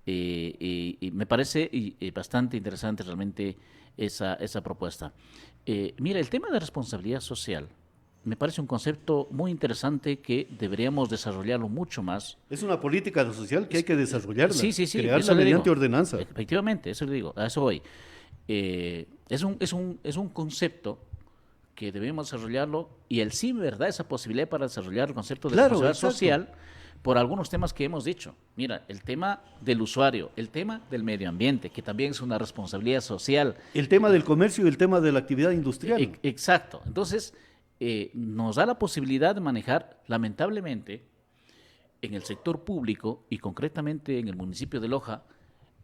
Y me parece bastante interesante realmente esa propuesta. Mira, el tema de responsabilidad social me parece un concepto muy interesante que deberíamos desarrollarlo mucho más. Es una política social que hay que desarrollarla, sí, crearla mediante ordenanza. Efectivamente, eso le digo, a eso voy. Es un concepto que debemos desarrollarlo, y el CIMER da esa posibilidad para desarrollar el concepto de responsabilidad social por algunos temas que hemos dicho. Mira, el tema del usuario, el tema del medio ambiente, que también es una responsabilidad social. El tema del comercio y el tema de la actividad industrial. Exacto. Entonces, nos da la posibilidad de manejar, lamentablemente, en el sector público y concretamente en el municipio de Loja,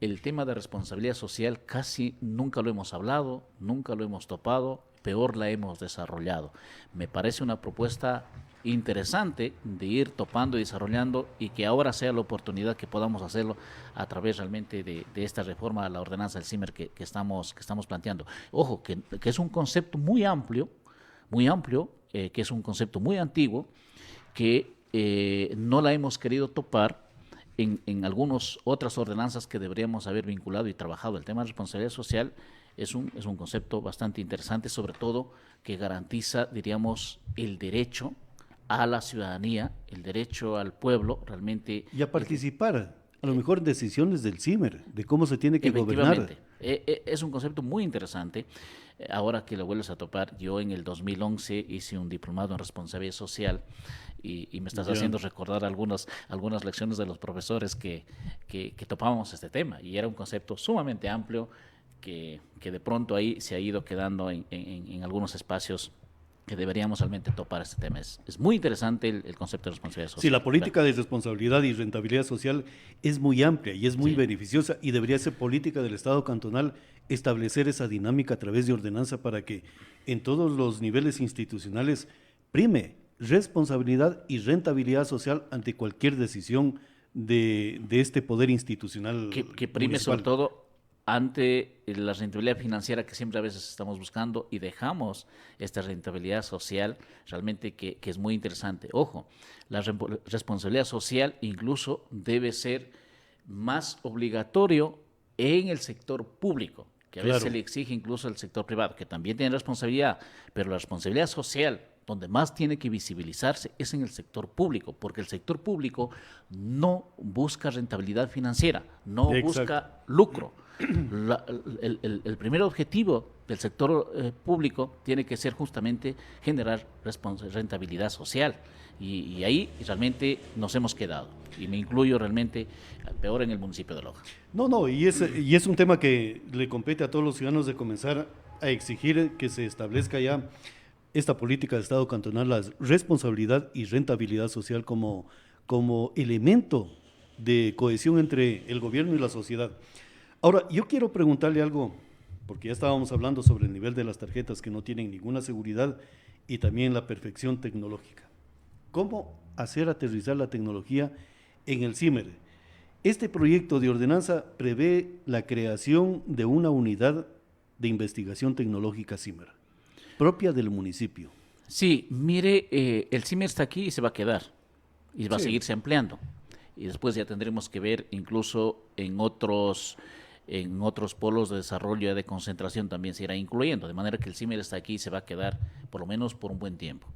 el tema de responsabilidad social casi nunca lo hemos hablado, nunca lo hemos topado, peor la hemos desarrollado. Me parece una propuesta interesante de ir topando y desarrollando, y que ahora sea la oportunidad que podamos hacerlo a través realmente de esta reforma a la ordenanza del CIMER que estamos planteando. Ojo, que es un concepto muy amplio, que es un concepto muy antiguo, que no la hemos querido topar en algunas otras ordenanzas que deberíamos haber vinculado y trabajado. El tema de responsabilidad social es un concepto bastante interesante, sobre todo que garantiza, diríamos, el derecho a la ciudadanía, el derecho al pueblo realmente. Y a participar, a lo mejor en decisiones del CIMER, de cómo se tiene que gobernar. Es un concepto muy interesante. Ahora que lo vuelves a topar, yo en el 2011 hice un diplomado en responsabilidad social, y me estás haciendo recordar algunas lecciones de los profesores que topábamos este tema, y era un concepto sumamente amplio que de pronto ahí se ha ido quedando en algunos espacios que deberíamos realmente topar este tema. Es muy interesante el concepto de responsabilidad social. Sí, la política de responsabilidad y rentabilidad social es muy amplia y es muy beneficiosa, y debería ser política del Estado cantonal establecer esa dinámica a través de ordenanza para que en todos los niveles institucionales prime responsabilidad y rentabilidad social ante cualquier decisión de este poder institucional. Que prime municipal, sobre todo ante la rentabilidad financiera que siempre a veces estamos buscando, y dejamos esta rentabilidad social realmente que es muy interesante. Ojo, la responsabilidad social incluso debe ser más obligatorio en el sector público. que a veces se le exige incluso al sector privado, que también tiene responsabilidad, pero la responsabilidad social, donde más tiene que visibilizarse, es en el sector público, porque el sector público no busca rentabilidad financiera, no busca lucro. El primer objetivo del sector público tiene que ser justamente generar rentabilidad social. Y ahí realmente nos hemos quedado. Y me incluyo realmente peor en el municipio de Loja. No, y es un tema que le compete a todos los ciudadanos de comenzar a exigir que se establezca ya esta política de Estado cantonal, la responsabilidad y rentabilidad social como elemento de cohesión entre el gobierno y la sociedad. Ahora, yo quiero preguntarle algo, porque ya estábamos hablando sobre el nivel de las tarjetas que no tienen ninguna seguridad y también la perfección tecnológica. ¿Cómo hacer aterrizar la tecnología en el CIMER? Este proyecto de ordenanza prevé la creación de una unidad de investigación tecnológica CIMER, propia del municipio. Sí, mire, el CIMER está aquí y se va a quedar, y va a seguirse ampliando. Y después ya tendremos que ver incluso en otros polos de desarrollo y de concentración también se irá incluyendo, de manera que el CIMER está aquí y se va a quedar por lo menos por un buen tiempo.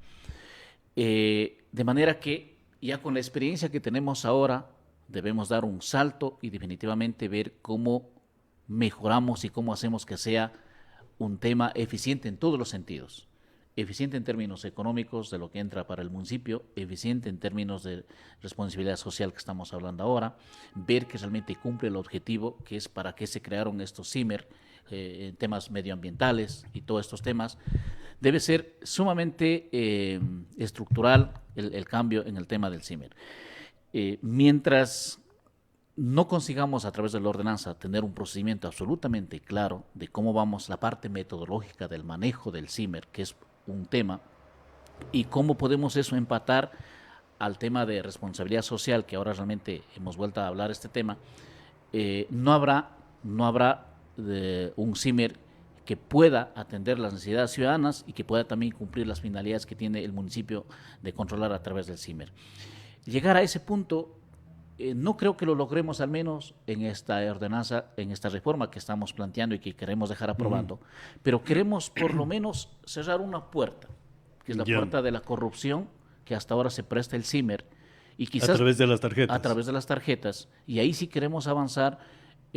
De manera que ya con la experiencia que tenemos ahora debemos dar un salto y definitivamente ver cómo mejoramos y cómo hacemos que sea un tema eficiente en todos los sentidos. Eficiente en términos económicos de lo que entra para el municipio, eficiente en términos de responsabilidad social que estamos hablando ahora, ver que realmente cumple el objetivo que es para qué se crearon estos CIMER, en temas medioambientales y todos estos temas. Debe ser sumamente estructural el cambio en el tema del CIMER. Mientras no consigamos a través de la ordenanza tener un procedimiento absolutamente claro de cómo vamos la parte metodológica del manejo del CIMER, que es un tema, y cómo podemos eso empatar al tema de responsabilidad social, que ahora realmente hemos vuelto a hablar este tema, no habrá un CIMER que pueda atender las necesidades ciudadanas y que pueda también cumplir las finalidades que tiene el municipio de controlar a través del CIMER. Llegar a ese punto, no creo que lo logremos al menos en esta ordenanza, en esta reforma que estamos planteando y que queremos dejar aprobando, pero queremos por lo menos cerrar una puerta, que es la puerta de la corrupción que hasta ahora se presta el CIMER, y quizás a través de las tarjetas. A través de las tarjetas, y ahí sí queremos avanzar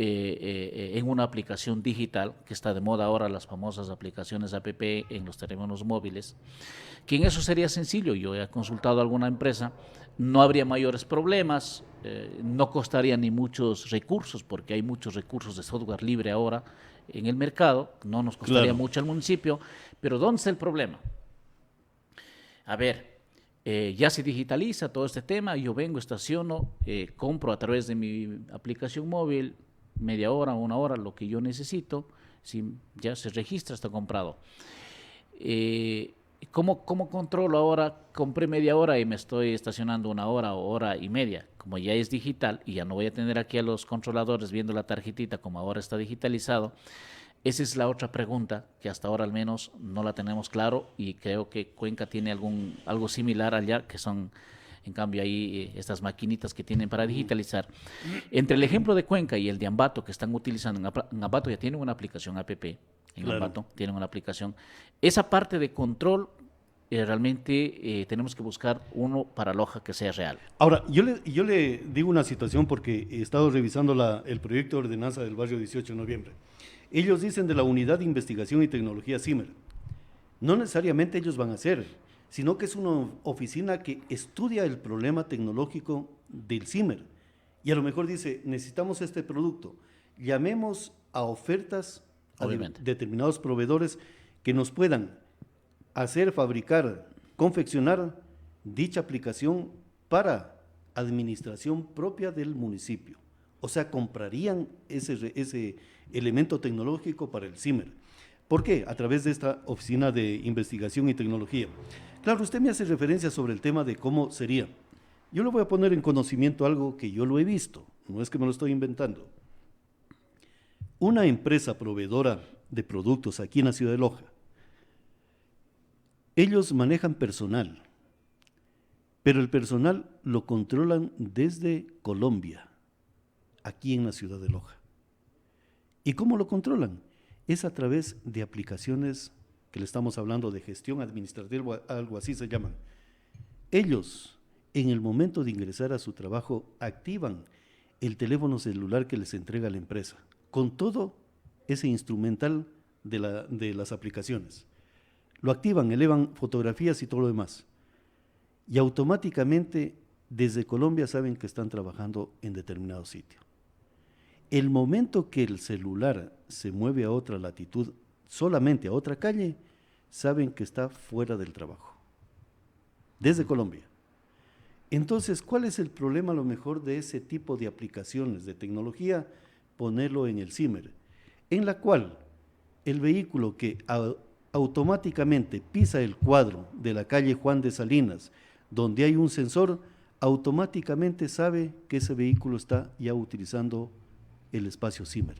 en una aplicación digital, que está de moda ahora, las famosas aplicaciones APP en los teléfonos móviles, que en eso sería sencillo. Yo he consultado a alguna empresa, no habría mayores problemas, no costaría ni muchos recursos, porque hay muchos recursos de software libre ahora en el mercado, no nos costaría mucho al municipio, pero ¿dónde está el problema? A ver, ya se digitaliza todo este tema, yo vengo, estaciono, compro a través de mi aplicación móvil, media hora, una hora, lo que yo necesito, si ya se registra, está comprado. ¿Cómo controlo ahora? Compré media hora y me estoy estacionando una hora o hora y media. Como ya es digital y ya no voy a tener aquí a los controladores viendo la tarjetita como ahora está digitalizado, esa es la otra pregunta que hasta ahora al menos no la tenemos claro, y creo que Cuenca tiene algo similar allá, que son en cambio ahí estas maquinitas que tienen para digitalizar. Entre el ejemplo de Cuenca y el de Ambato que están utilizando, en Ambato ya tienen una aplicación APP, Ambato tienen una aplicación. Esa parte de control realmente tenemos que buscar uno para Loja que sea real. Ahora, yo le digo una situación porque he estado revisando el proyecto de ordenanza del barrio 18 de noviembre. Ellos dicen de la Unidad de Investigación y Tecnología CIMER. No necesariamente ellos van a hacer, sino que es una oficina que estudia el problema tecnológico del CIMER. Y a lo mejor dice, necesitamos este producto. Llamemos a ofertas a determinados proveedores que nos puedan hacer, fabricar, confeccionar dicha aplicación para administración propia del municipio. O sea, comprarían ese elemento tecnológico para el CIMER. ¿Por qué? A través de esta oficina de investigación y tecnología. Claro, usted me hace referencia sobre el tema de cómo sería. Yo le voy a poner en conocimiento algo que yo lo he visto, no es que me lo estoy inventando. Una empresa proveedora de productos aquí en la ciudad de Loja, ellos manejan personal, pero el personal lo controlan desde Colombia, aquí en la ciudad de Loja. ¿Y cómo lo controlan? es a través de aplicaciones que le estamos hablando de gestión administrativa, algo así se llaman. Ellos, en el momento de ingresar a su trabajo, activan el teléfono celular que les entrega la empresa, con todo ese instrumental de las aplicaciones. Lo activan, elevan fotografías y todo lo demás. Y automáticamente desde Colombia saben que están trabajando en determinado sitio. El momento que el celular se mueve a otra latitud, solamente a otra calle, saben que está fuera del trabajo, desde Colombia. Entonces, ¿cuál es el problema a lo mejor de ese tipo de aplicaciones de tecnología? Ponerlo en el CIMER, en la cual el vehículo que automáticamente pisa el cuadro de la calle Juan de Salinas, donde hay un sensor, automáticamente sabe que ese vehículo está ya utilizando el espacio CIMER.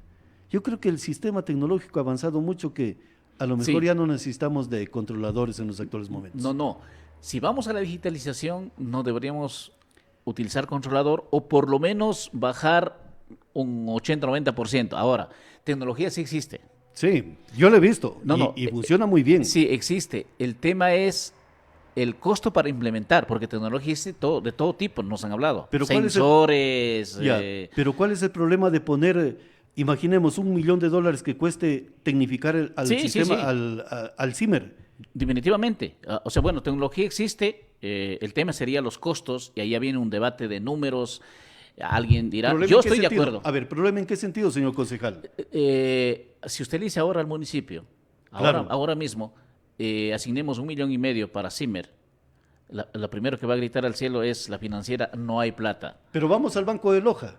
Yo creo que el sistema tecnológico ha avanzado mucho, que a lo mejor ya no necesitamos de controladores en los actuales momentos. No. Si vamos a la digitalización, no deberíamos utilizar controlador, o por lo menos bajar un 80-90%. Ahora, tecnología sí existe. Sí, yo lo he visto y funciona muy bien. Sí, existe. El tema es el costo para implementar, porque tecnología existe de todo tipo, nos han hablado. Pero sensores. Pero ¿cuál es el problema de poner, imaginemos, $1 millón que cueste tecnificar al sistema, al CIMER? Definitivamente. O sea, bueno, tecnología existe, el tema sería los costos, y ahí viene un debate de números. Alguien dirá, yo estoy de acuerdo. A ver, ¿problema en qué sentido, señor concejal? Si usted le dice ahora al municipio, ahora mismo, asignemos $1,5 millones para CIMER, lo primero que va a gritar al cielo es la financiera: no hay plata. Pero vamos al Banco de Loja.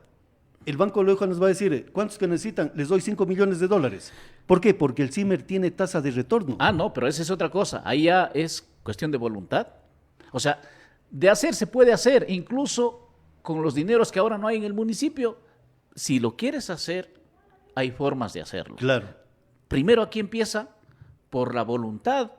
El Banco de Loja nos va a decir, ¿cuántos que necesitan? Les doy $5 millones. ¿Por qué? Porque el CIMER tiene tasa de retorno. No, pero esa es otra cosa. Ahí ya es cuestión de voluntad. O sea, de hacer se puede hacer, incluso con los dineros que ahora no hay en el municipio. Si lo quieres hacer, hay formas de hacerlo. Claro. Primero aquí empieza por la voluntad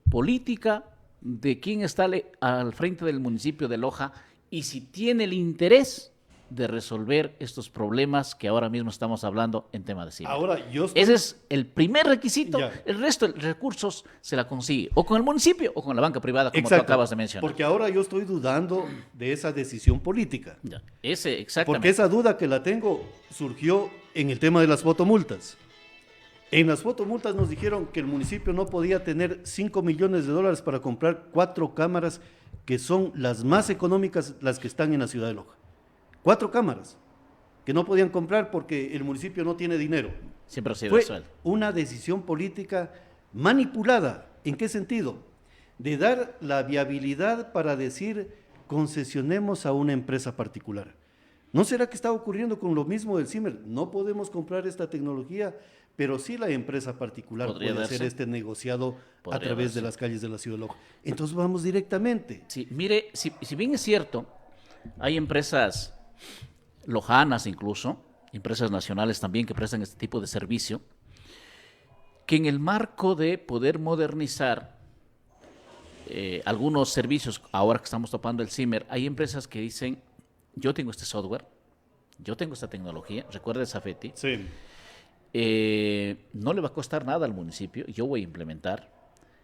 política de quien está al frente del municipio de Loja, y si tiene el interés de resolver estos problemas que ahora mismo estamos hablando en tema de CIMER. Ese es el primer requisito. Ya. El resto de recursos se la consigue o con el municipio o con la banca privada, como tú acabas de mencionar. Porque ahora yo estoy dudando de esa decisión política. Ya. Exactamente. Porque esa duda que la tengo surgió en el tema de las fotomultas. En las fotomultas nos dijeron que el municipio no podía tener $5 millones para comprar 4 cámaras, que son las más económicas, las que están en la ciudad de Loja. 4 cámaras que no podían comprar porque el municipio no tiene dinero. Siempre ha sido Fue eso. una decisión política manipulada. ¿En qué sentido? De dar la viabilidad para decir, concesionemos a una empresa particular. ¿No será que está ocurriendo con lo mismo del CIMER? No podemos comprar esta tecnología, pero sí la empresa particular puede hacer este negociado a través de las calles de la ciudad de Loja. Entonces vamos directamente. Sí, mire, si bien es cierto, hay empresas lojanas, incluso empresas nacionales también, que prestan este tipo de servicio, que en el marco de poder modernizar algunos servicios, ahora que estamos topando el CIMER, hay empresas que dicen, yo tengo este software, yo tengo esta tecnología, recuerda Safety, sí. No le va a costar nada al municipio, yo voy a implementar,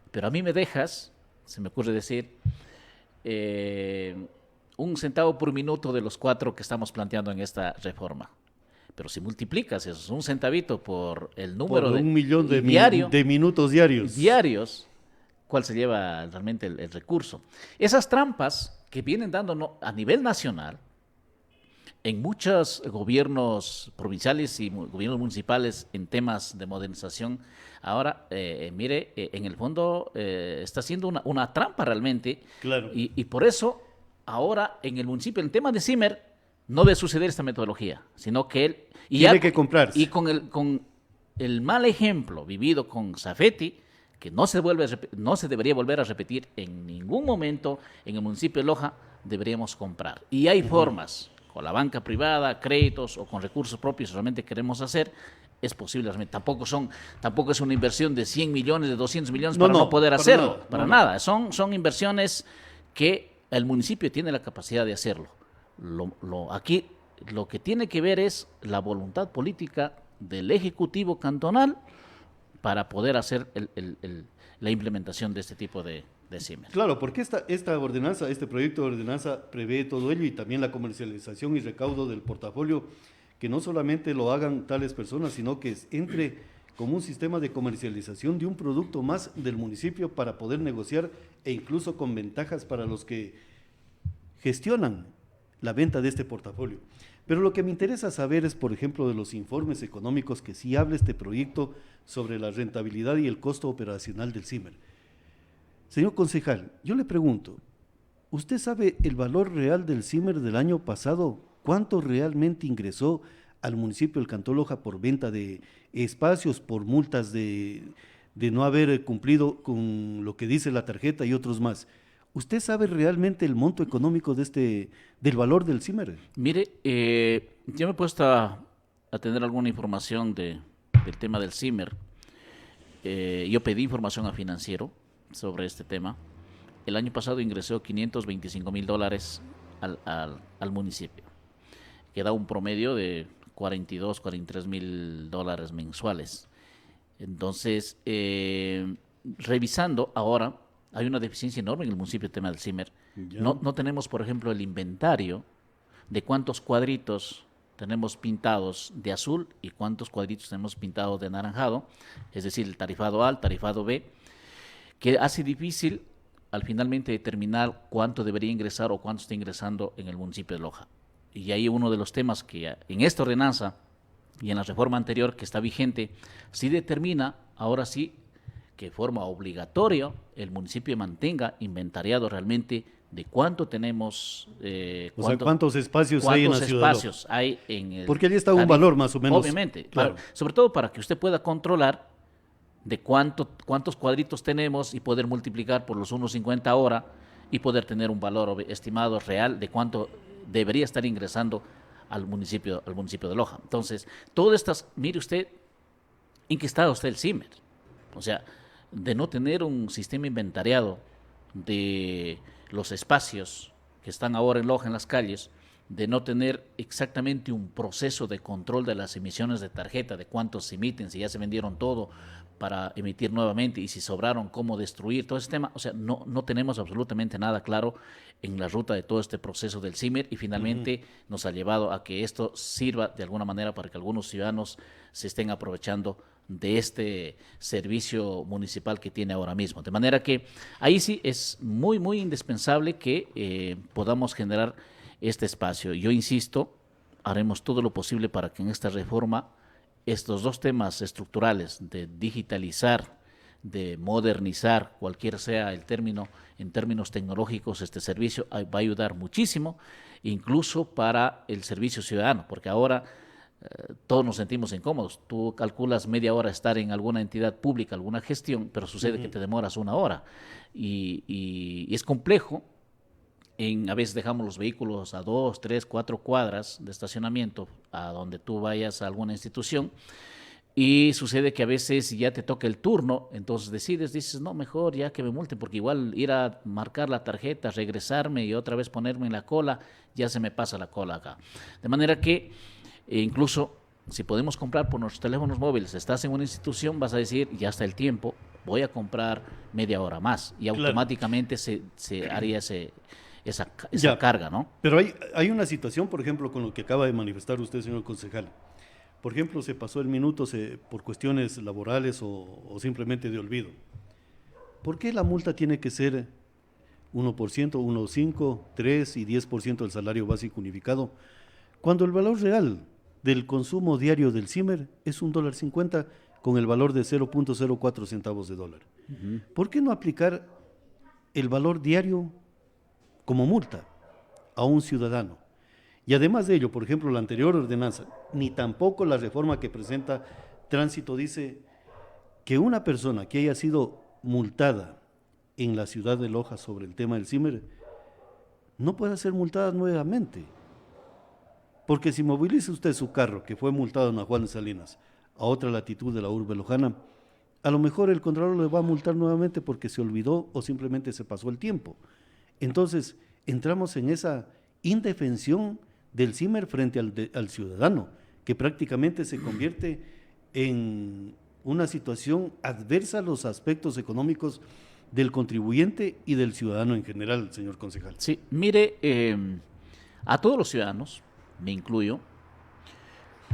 pero a mí me dejas, se me ocurre decir, 1 centavo por minuto de los 4 que estamos planteando en esta reforma. Pero si multiplicas esos 1 centavito por el número por de 1 millón de minutos diarios, ¿cuál se lleva realmente el recurso? Esas trampas que vienen dando a nivel nacional, en muchos gobiernos provinciales y gobiernos municipales en temas de modernización, ahora, mire, en el fondo está siendo una trampa realmente. Claro. Y por eso, ahora en el municipio, en el tema de CIMER, no debe suceder esta metodología, sino que él... Tiene que comprar. Y con el mal ejemplo vivido con Safety, que no se debería volver a repetir en ningún momento en el municipio de Loja, deberíamos comprar. Y hay formas, con la banca privada, créditos o con recursos propios, realmente queremos hacer, es posible. Tampoco es una inversión de 100 millones, de 200 millones para no poder hacerlo. Para nada. Son inversiones que el municipio tiene la capacidad de hacerlo. Aquí lo que tiene que ver es la voluntad política del Ejecutivo cantonal para poder hacer la implementación de este tipo de CIMER. Claro, porque esta ordenanza, este proyecto de ordenanza prevé todo ello y también la comercialización y recaudo del portafolio, que no solamente lo hagan tales personas, sino que entre como un sistema de comercialización de un producto más del municipio para poder negociar e incluso con ventajas para los que gestionan la venta de este portafolio. Pero lo que me interesa saber es, por ejemplo, de los informes económicos que sí habla este proyecto sobre la rentabilidad y el costo operacional del CIMER. Señor concejal, yo le pregunto, ¿usted sabe el valor real del CIMER del año pasado? ¿Cuánto realmente ingresó al municipio del Cantón Loja por venta de espacios, por multas de no haber cumplido con lo que dice la tarjeta y otros más? ¿Usted sabe realmente el monto económico del valor del CIMER? Mire, yo me he puesto a tener alguna información del tema del CIMER. Yo pedí información a Financiero sobre este tema. El año pasado ingresó $525,000 al municipio, que da un promedio de $42,000, $43,000 mensuales. Entonces, revisando ahora, hay una deficiencia enorme en el municipio del tema del CIMER. No tenemos, por ejemplo, el inventario de cuántos cuadritos tenemos pintados de azul y cuántos cuadritos tenemos pintados de anaranjado, es decir, el tarifado A, el tarifado B, que hace difícil al finalmente determinar cuánto debería ingresar o cuánto está ingresando en el municipio de Loja. Y ahí uno de los temas que en esta ordenanza y en la reforma anterior que está vigente, sí determina, ahora sí, que de forma obligatoria el municipio mantenga inventariado realmente de cuánto tenemos, ¿cuántos espacios hay en la ciudad? ¿Cuántos espacios hay en el? Porque allí está un valor más o menos. Obviamente, claro. Sobre todo para que usted pueda controlar de cuántos cuadritos tenemos y poder multiplicar por los 1.50 ahora y poder tener un valor estimado real de cuánto debería estar ingresando al municipio de Loja. Entonces, todas estas, mire usted, ¿en qué estado está el CIMER? O sea, de no tener un sistema inventariado de los espacios que están ahora en Loja en las calles, de no tener exactamente un proceso de control de las emisiones de tarjeta, de cuántos se emiten, si ya se vendieron todo para emitir nuevamente y si sobraron, cómo destruir, todo ese tema. O sea, no tenemos absolutamente nada claro en la ruta de todo este proceso del CIMER y finalmente nos ha llevado a que esto sirva de alguna manera para que algunos ciudadanos se estén aprovechando de este servicio municipal que tiene ahora mismo. De manera que ahí sí es muy, muy indispensable que podamos generar este espacio. Yo insisto, haremos todo lo posible para que en esta reforma estos dos temas estructurales de digitalizar, de modernizar, cualquier sea el término, en términos tecnológicos, este servicio va a ayudar muchísimo, incluso para el servicio ciudadano, porque ahora todos nos sentimos incómodos. Tú calculas media hora estar en alguna entidad pública, alguna gestión, pero sucede que te demoras 1 hora y es complejo. A veces dejamos los vehículos a 2, 3, 4 cuadras de estacionamiento a donde tú vayas a alguna institución y sucede que a veces ya te toca el turno, entonces dices, no, mejor ya que me multen, porque igual ir a marcar la tarjeta, regresarme y otra vez ponerme en la cola, ya se me pasa la cola acá. De manera que incluso si podemos comprar por nuestros teléfonos móviles, estás en una institución, vas a decir, ya está el tiempo, voy a comprar media hora más y automáticamente se haría esa carga, ¿no? Pero hay una situación, por ejemplo, con lo que acaba de manifestar usted, señor concejal. Por ejemplo, se pasó el minuto por cuestiones laborales o simplemente de olvido. ¿Por qué la multa tiene que ser 1%, 1,5%, 3% y 10% del salario básico unificado, cuando el valor real del consumo diario del CIMER es $1.50 con el valor de 0.04 centavos de dólar? ¿Por qué no aplicar el valor diario como multa a un ciudadano? Y además de ello, por ejemplo, la anterior ordenanza, ni tampoco la reforma que presenta Tránsito dice que una persona que haya sido multada en la ciudad de Loja sobre el tema del CIMER no pueda ser multada nuevamente. Porque si moviliza usted su carro, que fue multado en Juan de Salinas, a otra latitud de la urbe lojana, a lo mejor el contralor le va a multar nuevamente porque se olvidó o simplemente se pasó el tiempo. Entonces, entramos en esa indefensión del CIMER frente al ciudadano, que prácticamente se convierte en una situación adversa a los aspectos económicos del contribuyente y del ciudadano en general, señor concejal. Sí, mire, a todos los ciudadanos, me incluyo,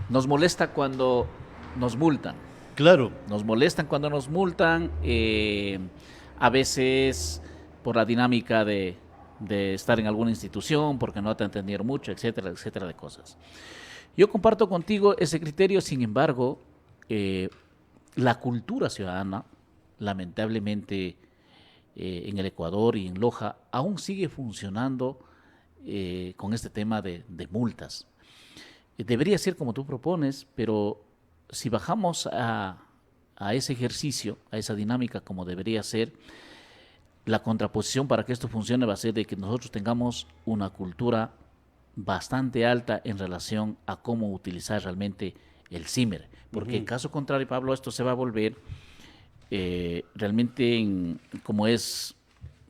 nos molesta cuando nos multan. Claro. Nos molestan cuando nos multan, a veces por la dinámica de estar en alguna institución, porque no te entendieron mucho, etcétera, etcétera de cosas. Yo comparto contigo ese criterio, sin embargo, la cultura ciudadana, lamentablemente, en el Ecuador y en Loja, aún sigue funcionando con este tema de multas. Debería ser como tú propones, pero si bajamos a ese ejercicio, a esa dinámica como debería ser, la contraposición para que esto funcione va a ser de que nosotros tengamos una cultura bastante alta en relación a cómo utilizar realmente el CIMER. Porque en caso contrario, Pablo, esto se va a volver realmente como es,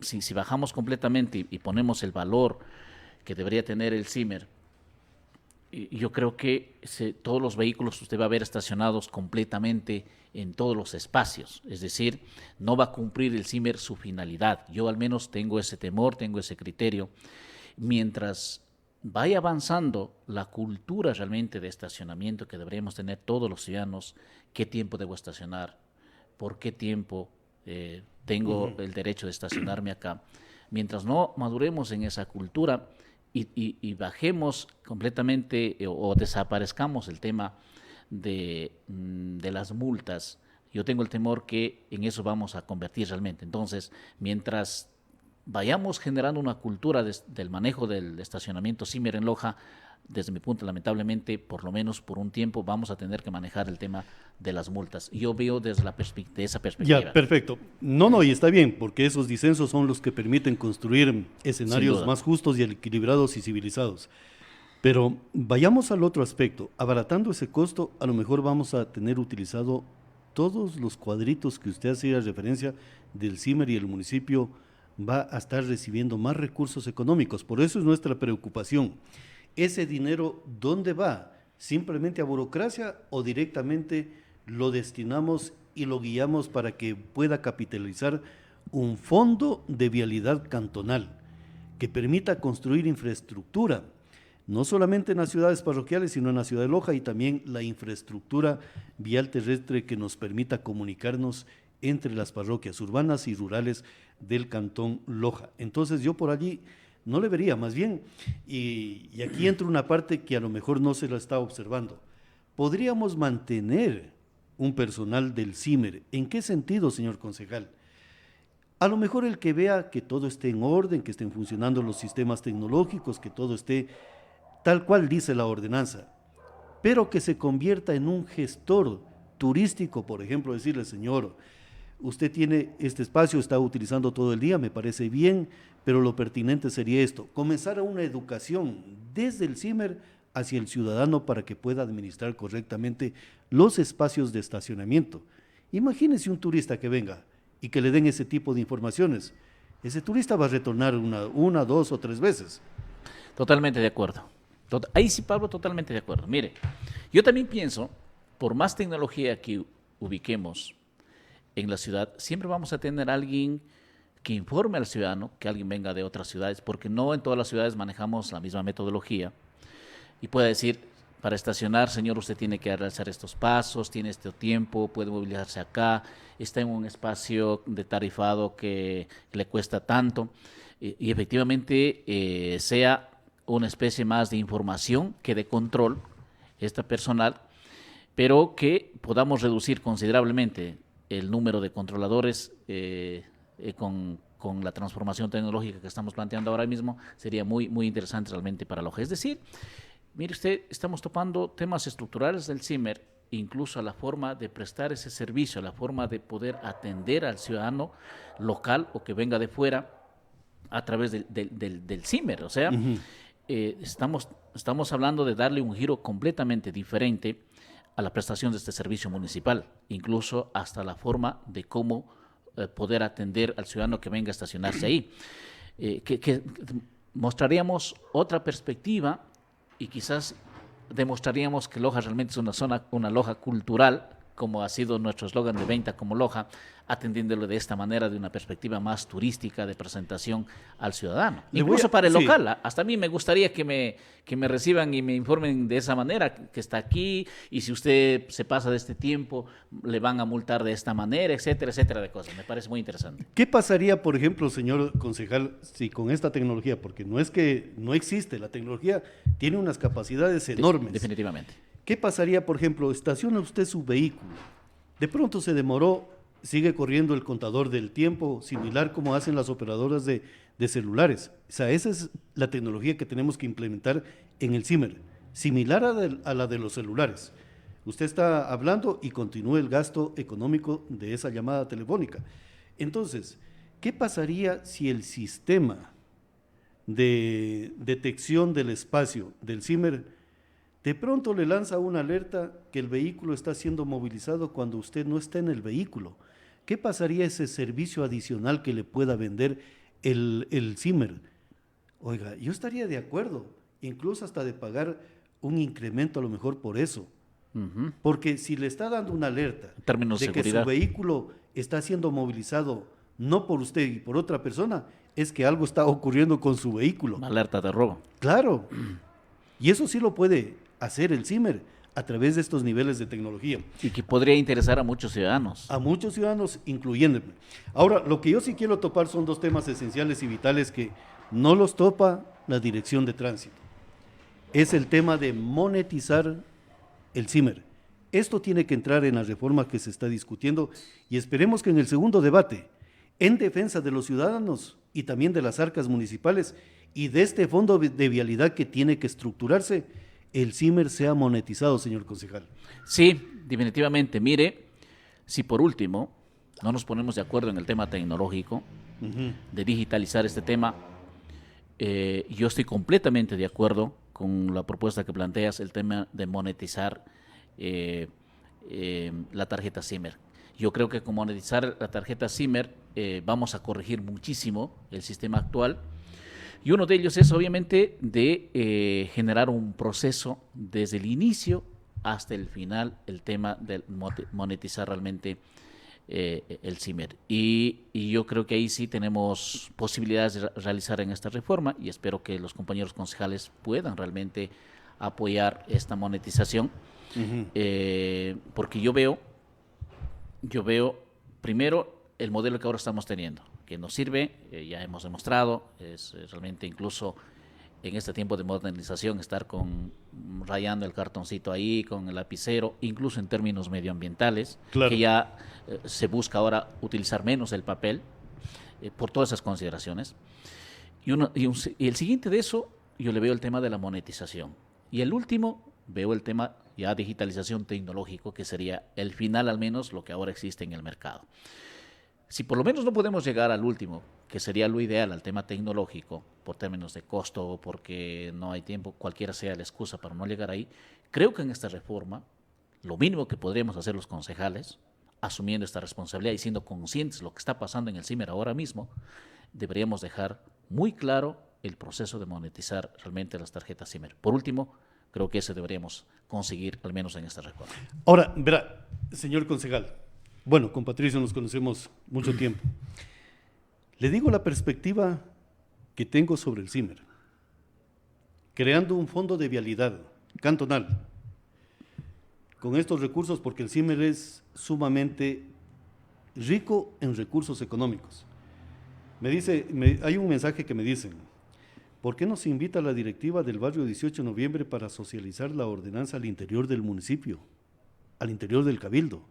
si bajamos completamente y ponemos el valor que debería tener el CIMER, yo creo que todos los vehículos usted va a ver estacionados completamente en todos los espacios, es decir, no va a cumplir el CIMER su finalidad. Yo al menos tengo ese temor, tengo ese criterio. Mientras vaya avanzando la cultura realmente de estacionamiento que deberíamos tener todos los ciudadanos, qué tiempo debo estacionar, por qué tiempo tengo el derecho de estacionarme acá. Mientras no maduremos en esa cultura y bajemos completamente o desaparezcamos el tema de las multas, yo tengo el temor que en eso vamos a convertir realmente. Entonces, mientras vayamos generando una cultura del manejo del estacionamiento CIMER en Loja, desde mi punto, lamentablemente, por lo menos por un tiempo, vamos a tener que manejar el tema de las multas. Yo veo desde esa perspectiva. Ya, perfecto. No, y está bien, porque esos disensos son los que permiten construir escenarios más justos y equilibrados y civilizados. Pero vayamos al otro aspecto. Abaratando ese costo, a lo mejor vamos a tener utilizado todos los cuadritos que usted hacía referencia del CIMER y el municipio va a estar recibiendo más recursos económicos. Por eso es nuestra preocupación. ¿Ese dinero dónde va? ¿Simplemente a burocracia o directamente lo destinamos y lo guiamos para que pueda capitalizar un fondo de vialidad cantonal que permita construir infraestructura, no solamente en las ciudades parroquiales, sino en la ciudad de Loja, y también la infraestructura vial terrestre que nos permita comunicarnos entre las parroquias urbanas y rurales del cantón Loja? Entonces yo por allí no le vería, más bien, y aquí entra una parte que a lo mejor no se la está observando. ¿Podríamos mantener un personal del CIMER? ¿En qué sentido, señor concejal? A lo mejor el que vea que todo esté en orden, que estén funcionando los sistemas tecnológicos, que todo esté tal cual dice la ordenanza, pero que se convierta en un gestor turístico, por ejemplo, decirle, señor, usted tiene este espacio, está utilizando todo el día, me parece bien, pero lo pertinente sería esto, comenzar a una educación desde el CIMER hacia el ciudadano para que pueda administrar correctamente los espacios de estacionamiento. Imagínese un turista que venga y que le den ese tipo de informaciones. Ese turista va a retornar una, 2 o 3 veces. Totalmente de acuerdo. Ahí sí, Pablo, totalmente de acuerdo. Mire, yo también pienso, por más tecnología que ubiquemos en la ciudad, siempre vamos a tener alguien que informe al ciudadano, que alguien venga de otras ciudades, porque no en todas las ciudades manejamos la misma metodología, y puede decir, para estacionar, señor, usted tiene que realizar estos pasos, tiene este tiempo, puede movilizarse acá, está en un espacio de tarifado que le cuesta tanto, y efectivamente sea una especie más de información que de control, esta personal, pero que podamos reducir considerablemente el número de controladores con la transformación tecnológica que estamos planteando ahora mismo, sería muy, muy interesante realmente para Loja. Es decir, mire usted, estamos topando temas estructurales del CIMER, incluso a la forma de prestar ese servicio, a la forma de poder atender al ciudadano local o que venga de fuera a través del CIMER. O sea, estamos hablando de darle un giro completamente diferente a la prestación de este servicio municipal, incluso hasta la forma de cómo poder atender al ciudadano que venga a estacionarse ahí. Que mostraríamos otra perspectiva y quizás demostraríamos que Loja realmente es una Loja cultural, como ha sido nuestro eslogan de venta como Loja, atendiéndolo de esta manera, de una perspectiva más turística, de presentación al ciudadano. Incluso para el local, hasta a mí me gustaría que me reciban y me informen de esa manera, que está aquí, y si usted se pasa de este tiempo, le van a multar de esta manera, etcétera, etcétera de cosas. Me parece muy interesante. ¿Qué pasaría, por ejemplo, señor concejal, si con esta tecnología, porque no es que no existe, la tecnología tiene unas capacidades enormes. Definitivamente. ¿Qué pasaría, por ejemplo, estaciona usted su vehículo, de pronto se demoró, sigue corriendo el contador del tiempo, similar como hacen las operadoras de celulares? O sea, esa es la tecnología que tenemos que implementar en el CIMER, similar a la de los celulares. Usted está hablando y continúa el gasto económico de esa llamada telefónica. Entonces, ¿qué pasaría si el sistema de detección del espacio del CIMER de pronto le lanza una alerta que el vehículo está siendo movilizado cuando usted no está en el vehículo? ¿Qué pasaría ese servicio adicional que le pueda vender el CIMER? Oiga, yo estaría de acuerdo, incluso hasta de pagar un incremento a lo mejor por eso. Porque si le está dando una alerta de que su vehículo está siendo movilizado no por usted y por otra persona, es que algo está ocurriendo con su vehículo. Una alerta de robo. Claro. Y eso sí lo puede hacer el CIMER a través de estos niveles de tecnología. Y que podría interesar a muchos ciudadanos. A muchos ciudadanos, incluyéndome. Ahora, lo que yo sí quiero topar son dos temas esenciales y vitales que no los topa la Dirección de Tránsito. Es el tema de monetizar el CIMER. Esto tiene que entrar en la reforma que se está discutiendo y esperemos que en el segundo debate, en defensa de los ciudadanos y también de las arcas municipales y de este fondo de vialidad que tiene que estructurarse, el CIMER sea monetizado, señor concejal. Sí, definitivamente. Mire, si por último no nos ponemos de acuerdo en el tema tecnológico, de digitalizar este tema, yo estoy completamente de acuerdo con la propuesta que planteas, el tema de monetizar la tarjeta CIMER. Yo creo que con monetizar la tarjeta CIMER vamos a corregir muchísimo el sistema actual. Y uno de ellos es obviamente de generar un proceso desde el inicio hasta el final, el tema de monetizar realmente el CIMER. Y yo creo que ahí sí tenemos posibilidades de realizar en esta reforma y espero que los compañeros concejales puedan realmente apoyar esta monetización, porque yo veo primero el modelo que ahora estamos teniendo, que nos sirve, ya hemos demostrado, es realmente incluso en este tiempo de modernización estar rayando el cartoncito ahí con el lapicero, incluso en términos medioambientales, claro, que ya se busca ahora utilizar menos el papel, por todas esas consideraciones. Y el siguiente de eso, yo le veo el tema de la monetización. Y el último, veo el tema ya digitalización tecnológico, que sería el final al menos lo que ahora existe en el mercado. Si por lo menos no podemos llegar al último, que sería lo ideal, al tema tecnológico, por términos de costo o porque no hay tiempo, cualquiera sea la excusa para no llegar ahí, creo que en esta reforma, lo mínimo que podríamos hacer los concejales, asumiendo esta responsabilidad y siendo conscientes de lo que está pasando en el CIMER ahora mismo, deberíamos dejar muy claro el proceso de monetizar realmente las tarjetas CIMER. Por último, creo que eso deberíamos conseguir, al menos en esta reforma. Ahora, verá, señor concejal, bueno, con Patricio nos conocemos mucho tiempo. Le digo la perspectiva que tengo sobre el CIMER, creando un fondo de vialidad cantonal con estos recursos, porque el CIMER es sumamente rico en recursos económicos. Hay un mensaje que me dicen, ¿por qué no se invita a la directiva del barrio 18 de noviembre para socializar la ordenanza al interior del municipio, al interior del cabildo?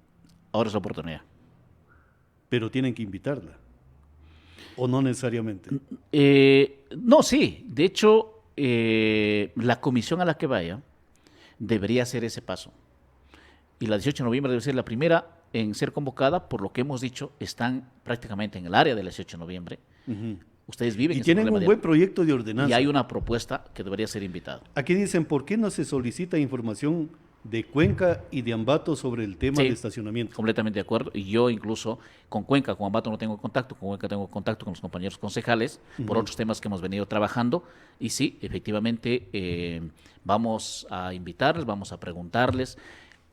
Ahora es la oportunidad. Pero tienen que invitarla, ¿o no necesariamente? No, sí. De hecho, la comisión a la que vaya debería hacer ese paso. Y la 18 de noviembre debe ser la primera en ser convocada, por lo que hemos dicho, están prácticamente en el área del 18 de noviembre. Ustedes viven y tienen un buen proyecto de ordenanza. Y hay una propuesta que debería ser invitada. Aquí dicen, ¿por qué no se solicita información de Cuenca y de Ambato sobre el tema de estacionamiento? Completamente de acuerdo. Y yo incluso con Cuenca, con Ambato no tengo contacto, con Cuenca tengo contacto con los compañeros concejales por otros temas que hemos venido trabajando. Y sí, efectivamente, vamos a invitarles, vamos a preguntarles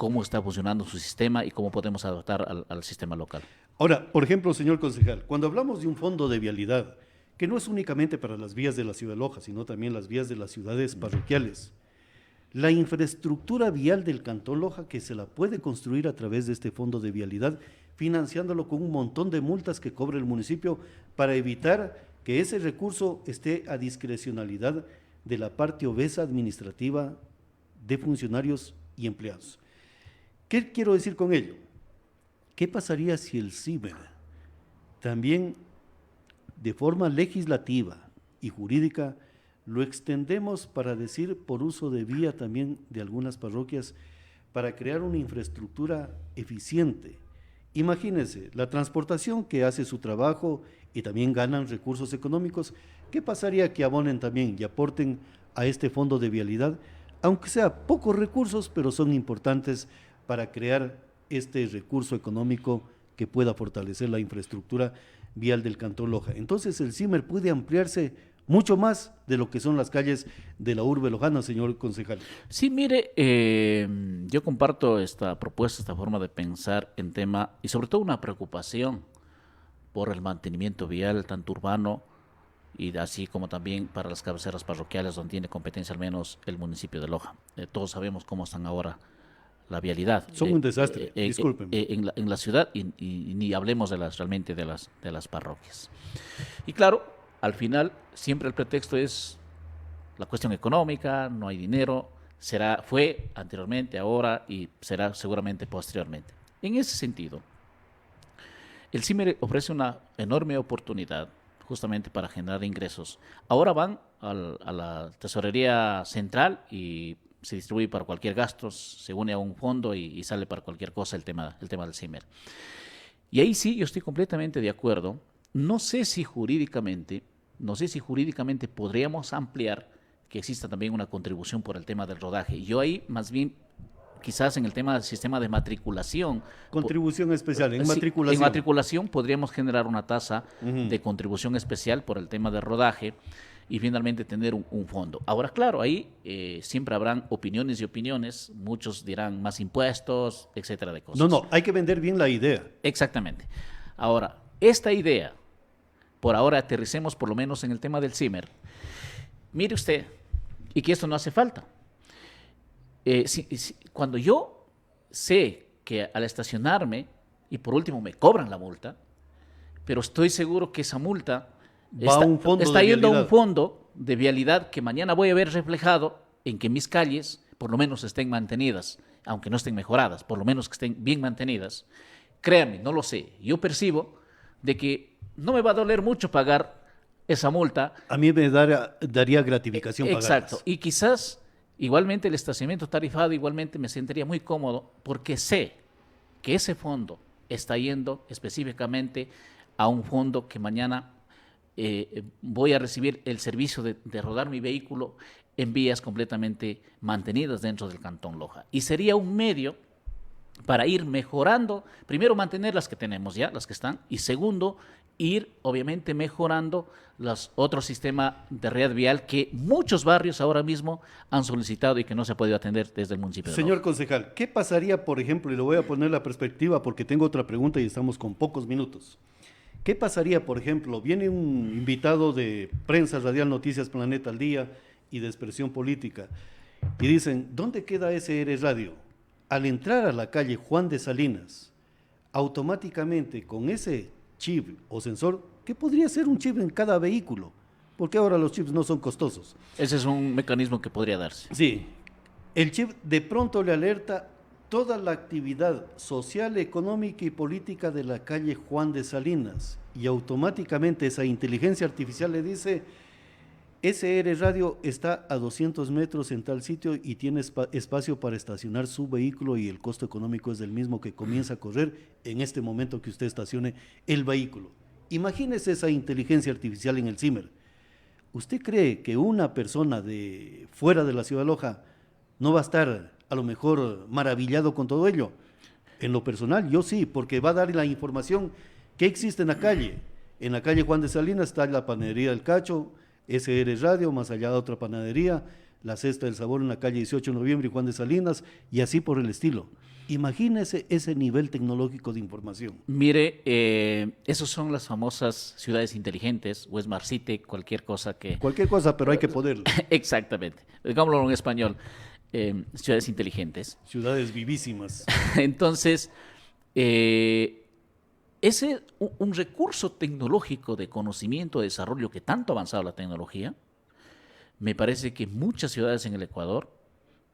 cómo está funcionando su sistema y cómo podemos adaptar al sistema local. Ahora, por ejemplo, señor concejal, cuando hablamos de un fondo de vialidad, que no es únicamente para las vías de la ciudad de Loja, sino también las vías de las ciudades parroquiales, la infraestructura vial del Cantón Loja, que se la puede construir a través de este fondo de vialidad, financiándolo con un montón de multas que cobra el municipio para evitar que ese recurso esté a discrecionalidad de la parte obesa administrativa de funcionarios y empleados. ¿Qué quiero decir con ello? ¿Qué pasaría si el CIMER también de forma legislativa y jurídica lo extendemos para decir por uso de vía también de algunas parroquias para crear una infraestructura eficiente? Imagínense, la transportación que hace su trabajo y también ganan recursos económicos, ¿qué pasaría que abonen también y aporten a este fondo de vialidad? Aunque sea pocos recursos, pero son importantes para crear este recurso económico que pueda fortalecer la infraestructura vial del Cantón Loja. Entonces el CIMER puede ampliarse mucho más de lo que son las calles de la urbe lojana, señor concejal. Sí, mire, yo comparto esta propuesta, esta forma de pensar en tema y sobre todo una preocupación por el mantenimiento vial, tanto urbano y así como también para las cabeceras parroquiales donde tiene competencia al menos el municipio de Loja. Todos sabemos cómo están ahora la vialidad. Son un desastre, discúlpenme. En la ciudad y ni hablemos realmente de las parroquias. Y claro, al final siempre el pretexto es la cuestión económica, no hay dinero, fue anteriormente, ahora y será seguramente posteriormente. En ese sentido, el CIMER ofrece una enorme oportunidad justamente para generar ingresos. Ahora van a la tesorería central y se distribuye para cualquier gasto, se une a un fondo y sale para cualquier cosa el tema del CIMER. Y ahí sí, yo estoy completamente de acuerdo. No sé si jurídicamente podríamos ampliar que exista también una contribución por el tema del rodaje. Yo ahí más bien quizás en el tema del sistema de matriculación. Contribución especial, en sí, matriculación. En matriculación podríamos generar una tasa de contribución especial por el tema de rodaje y finalmente tener un fondo. Ahora, claro, ahí siempre habrán opiniones y opiniones, muchos dirán más impuestos, etcétera, de cosas. No, hay que vender bien la idea. Exactamente. Ahora, esta idea, por ahora aterricemos por lo menos en el tema del CIMER. Mire usted, y que esto no hace falta. Cuando yo sé que al estacionarme, y por último me cobran la multa, pero estoy seguro que esa multa está yendo a un fondo de vialidad que mañana voy a ver reflejado en que mis calles por lo menos estén mantenidas, aunque no estén mejoradas, por lo menos que estén bien mantenidas. Créanme, no lo sé, yo percibo de que no me va a doler mucho pagar esa multa. A mí me daría gratificación pagarlas. Exacto, y quizás igualmente el estacionamiento tarifado igualmente me sentiría muy cómodo porque sé que ese fondo está yendo específicamente a un fondo que mañana voy a recibir el servicio de rodar mi vehículo en vías completamente mantenidas dentro del Cantón Loja. Y sería un medio para ir mejorando, primero mantener las que tenemos ya, las que están, y segundo, ir obviamente mejorando los otros sistemas de red vial que muchos barrios ahora mismo han solicitado y que no se ha podido atender desde el municipio de Señor Loja. concejal, ¿qué pasaría, por ejemplo, y le voy a poner la perspectiva porque tengo otra pregunta y estamos con pocos minutos? ¿Qué pasaría, por ejemplo, viene un invitado de Prensa Radial Noticias Planeta al Día y de Expresión Política y dicen, ¿dónde queda SR Radio? Al entrar a la calle Juan de Salinas, automáticamente con ese chip o sensor, que podría ser un chip en cada vehículo, porque ahora los chips no son costosos. Ese es un mecanismo que podría darse. Sí, el chip de pronto le alerta toda la actividad social, económica y política de la calle Juan de Salinas y automáticamente esa inteligencia artificial le dice, SR Radio está a 200 metros en tal sitio y tiene espacio para estacionar su vehículo y el costo económico es del mismo que comienza a correr en este momento que usted estacione el vehículo. Imagínese esa inteligencia artificial en el CIMER. ¿Usted cree que una persona de fuera de la ciudad de Loja no va a estar a lo mejor maravillado con todo ello? En lo personal, yo sí, porque va a dar la información que existe en la calle. En la calle Juan de Salinas está la panadería del Cacho, SR Radio, más allá de otra panadería, la Cesta del Sabor en la calle 18 de noviembre y Juan de Salinas, y así por el estilo. Imagínese ese nivel tecnológico de información. Mire, esos son las famosas ciudades inteligentes, o Smart City, cualquier cosa que... Cualquier cosa, pero hay que poderlo. Exactamente. Digámoslo en español, ciudades inteligentes. Ciudades vivísimas. Entonces, un recurso tecnológico de conocimiento, de desarrollo que tanto ha avanzado la tecnología, me parece que muchas ciudades en el Ecuador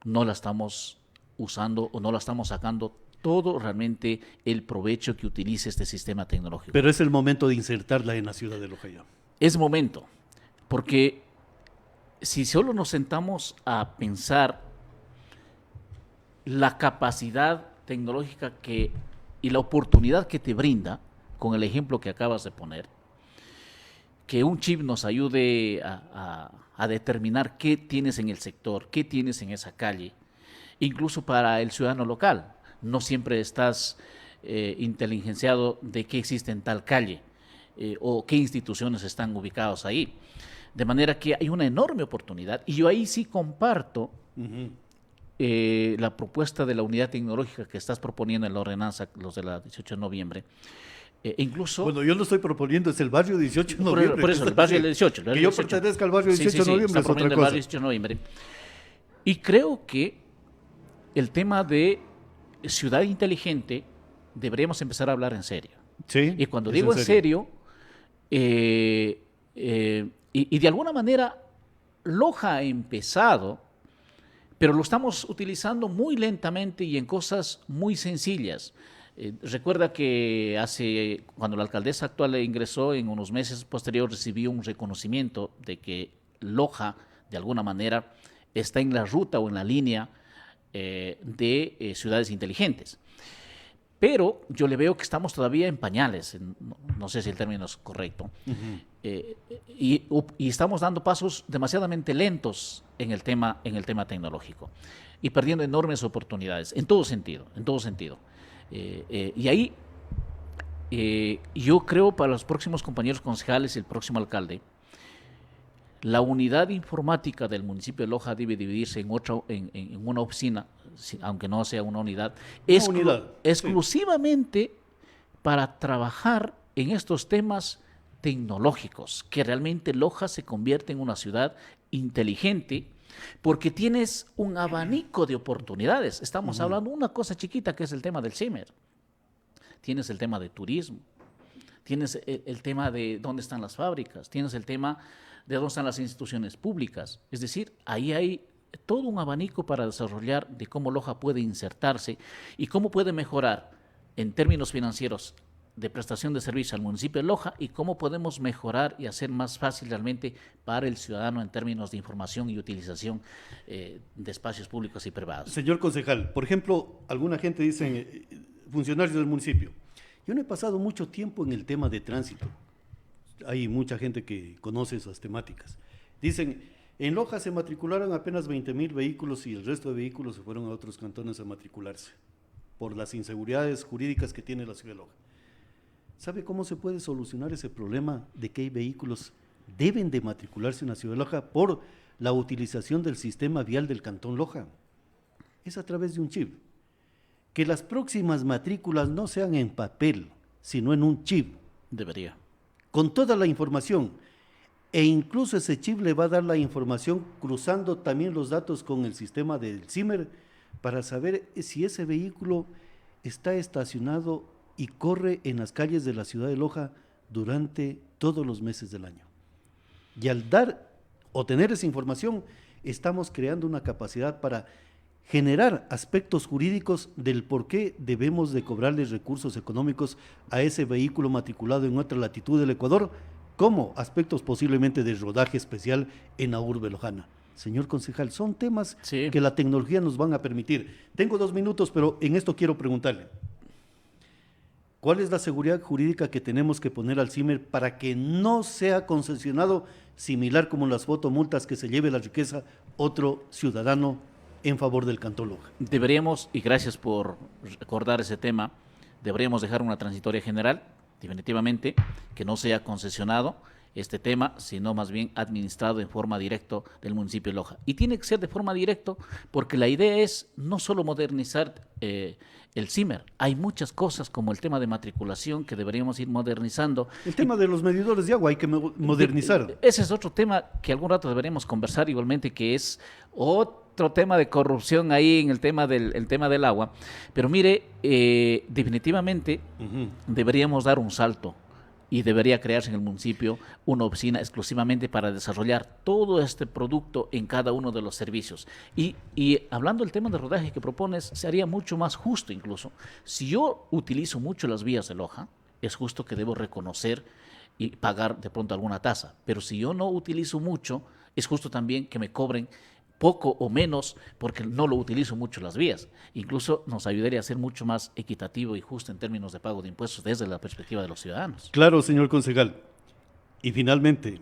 no la estamos usando o no la estamos sacando todo realmente el provecho que utilice este sistema tecnológico. Pero es el momento de insertarla en la ciudad de Loja ya. Es momento, porque si solo nos sentamos a pensar la capacidad tecnológica y la oportunidad que te brinda, con el ejemplo que acabas de poner, que un chip nos ayude a determinar qué tienes en el sector, qué tienes en esa calle, incluso para el ciudadano local. No siempre estás inteligenciado de qué existe en tal calle o qué instituciones están ubicados ahí. De manera que hay una enorme oportunidad y yo ahí sí comparto la propuesta de la unidad tecnológica que estás proponiendo en la ordenanza, los de la 18 de noviembre. Incluso... Bueno, yo lo estoy proponiendo, es el barrio 18 de noviembre. Por eso, el barrio 18. Que yo pertenezca al barrio 18 de noviembre es otra cosa. El barrio 18 de noviembre. Y creo que el tema de ciudad inteligente deberíamos empezar a hablar en serio. Sí, y cuando digo en serio, y de alguna manera Loja ha empezado, pero lo estamos utilizando muy lentamente y en cosas muy sencillas. Recuerda que cuando la alcaldesa actual ingresó, en unos meses posteriores recibió un reconocimiento de que Loja, de alguna manera, está en la ruta o en la línea de ciudades inteligentes. Pero yo le veo que estamos todavía en pañales, no sé si el término es correcto, y estamos dando pasos demasiadamente lentos en el tema tecnológico y perdiendo enormes oportunidades, en todo sentido. Y ahí yo creo para los próximos compañeros concejales y el próximo alcalde, la unidad informática del municipio de Loja debe dividirse en una oficina, aunque no sea una unidad, exclusivamente para trabajar en estos temas tecnológicos, que realmente Loja se convierte en una ciudad inteligente, porque tienes un abanico de oportunidades. Estamos hablando de una cosa chiquita que es el tema del CIMER. Tienes el tema de turismo, tienes el tema de dónde están las fábricas, tienes el tema de dónde están las instituciones públicas. Es decir, ahí hay todo un abanico para desarrollar de cómo Loja puede insertarse y cómo puede mejorar en términos financieros de prestación de servicio al municipio de Loja y cómo podemos mejorar y hacer más fácil realmente para el ciudadano en términos de información y utilización de espacios públicos y privados. Señor concejal, por ejemplo, alguna gente dice, funcionarios del municipio, yo no he pasado mucho tiempo en el tema de tránsito. Hay mucha gente que conoce esas temáticas. Dicen, en Loja se matricularon apenas 20,000 vehículos y el resto de vehículos se fueron a otros cantones a matricularse por las inseguridades jurídicas que tiene la ciudad de Loja. ¿Sabe cómo se puede solucionar ese problema de que hay vehículos deben de matricularse en la ciudad de Loja por la utilización del sistema vial del cantón Loja? Es a través de un chip. Que las próximas matrículas no sean en papel, sino en un chip. Debería. Con toda la información, e incluso ese chip le va a dar la información cruzando también los datos con el sistema del CIMER para saber si ese vehículo está estacionado y corre en las calles de la ciudad de Loja durante todos los meses del año. Y al dar o tener esa información, estamos creando una capacidad para generar aspectos jurídicos del por qué debemos de cobrarles recursos económicos a ese vehículo matriculado en otra latitud del Ecuador, como aspectos posiblemente de rodaje especial en la urbe lojana. Señor concejal, son temas que la tecnología nos van a permitir. Tengo 2 minutos, pero en esto quiero preguntarle. ¿Cuál es la seguridad jurídica que tenemos que poner al CIMER para que no sea concesionado, similar como las fotomultas, que se lleve la riqueza otro ciudadano en favor del cantón Loja? Deberíamos, y gracias por recordar ese tema, deberíamos dejar una transitoria general, definitivamente, que no sea concesionado este tema, sino más bien administrado en forma directa del municipio de Loja. Y tiene que ser de forma directa porque la idea es no solo modernizar el CIMER, hay muchas cosas como el tema de matriculación que deberíamos ir modernizando. El tema de los medidores de agua hay que modernizar. Ese es otro tema que algún rato deberíamos conversar igualmente, que es otro tema de corrupción ahí en el tema del agua. Pero mire, definitivamente deberíamos dar un salto y debería crearse en el municipio una oficina exclusivamente para desarrollar todo este producto en cada uno de los servicios. Y hablando del tema de rodaje que propones, se haría mucho más justo incluso. Si yo utilizo mucho las vías de Loja, es justo que debo reconocer y pagar de pronto alguna tasa. Pero si yo no utilizo mucho, es justo también que me cobren poco o menos porque no lo utilizo mucho las vías. Incluso nos ayudaría a ser mucho más equitativo y justo en términos de pago de impuestos desde la perspectiva de los ciudadanos. Claro, señor concejal. Y finalmente,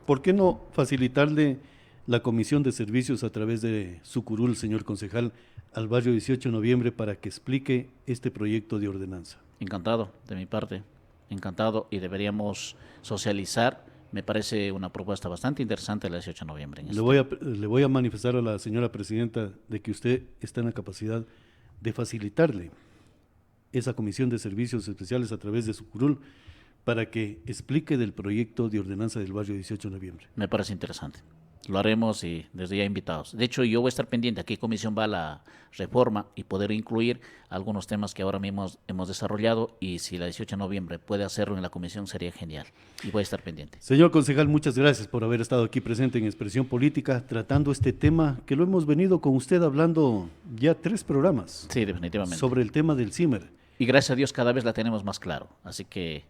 ¿por qué no facilitarle la Comisión de Servicios a través de su curul, señor concejal, al barrio 18 de noviembre para que explique este proyecto de ordenanza? Encantado, de mi parte, encantado, y deberíamos socializar. Me parece una propuesta bastante interesante el 18 de noviembre. Le voy a manifestar a la señora presidenta de que usted está en la capacidad de facilitarle esa Comisión de Servicios Especiales a través de su curul para que explique del proyecto de ordenanza del barrio 18 de noviembre. Me parece interesante. Lo haremos y desde ya invitados. De hecho, yo voy a estar pendiente a qué comisión va la reforma y poder incluir algunos temas que ahora mismo hemos desarrollado, y si la 18 de noviembre puede hacerlo en la comisión sería genial y voy a estar pendiente. Señor concejal, muchas gracias por haber estado aquí presente en Expresión Política tratando este tema que lo hemos venido con usted hablando ya 3 programas. Sí, definitivamente. Sobre el tema del CIMER. Y gracias a Dios cada vez la tenemos más claro. Así que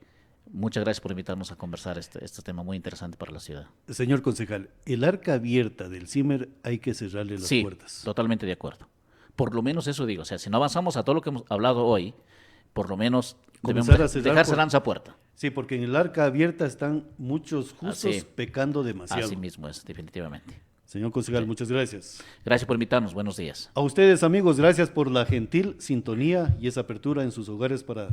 muchas gracias por invitarnos a conversar este tema muy interesante para la ciudad. Señor concejal, el arca abierta del CIMER hay que cerrarle las puertas. Sí, totalmente de acuerdo. Por lo menos eso digo. O sea, si no avanzamos a todo lo que hemos hablado hoy, por lo menos debemos dejar cerrar esa puerta. Sí, porque en el arca abierta están muchos justos pecando demasiado. Así mismo es, definitivamente. Señor concejal, muchas gracias. Gracias por invitarnos. Buenos días. A ustedes, amigos, gracias por la gentil sintonía y esa apertura en sus hogares para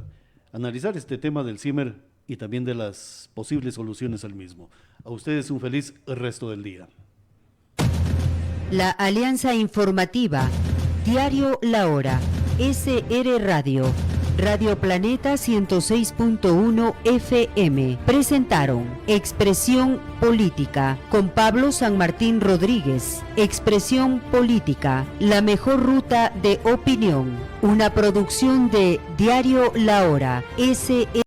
analizar este tema del CIMER y también de las posibles soluciones al mismo. A ustedes un feliz resto del día. La Alianza Informativa, Diario La Hora, SR Radio, Radio Planeta 106.1 FM, presentaron Expresión Política con Pablo San Martín Rodríguez. Expresión Política, la mejor ruta de opinión. Una producción de Diario La Hora, SR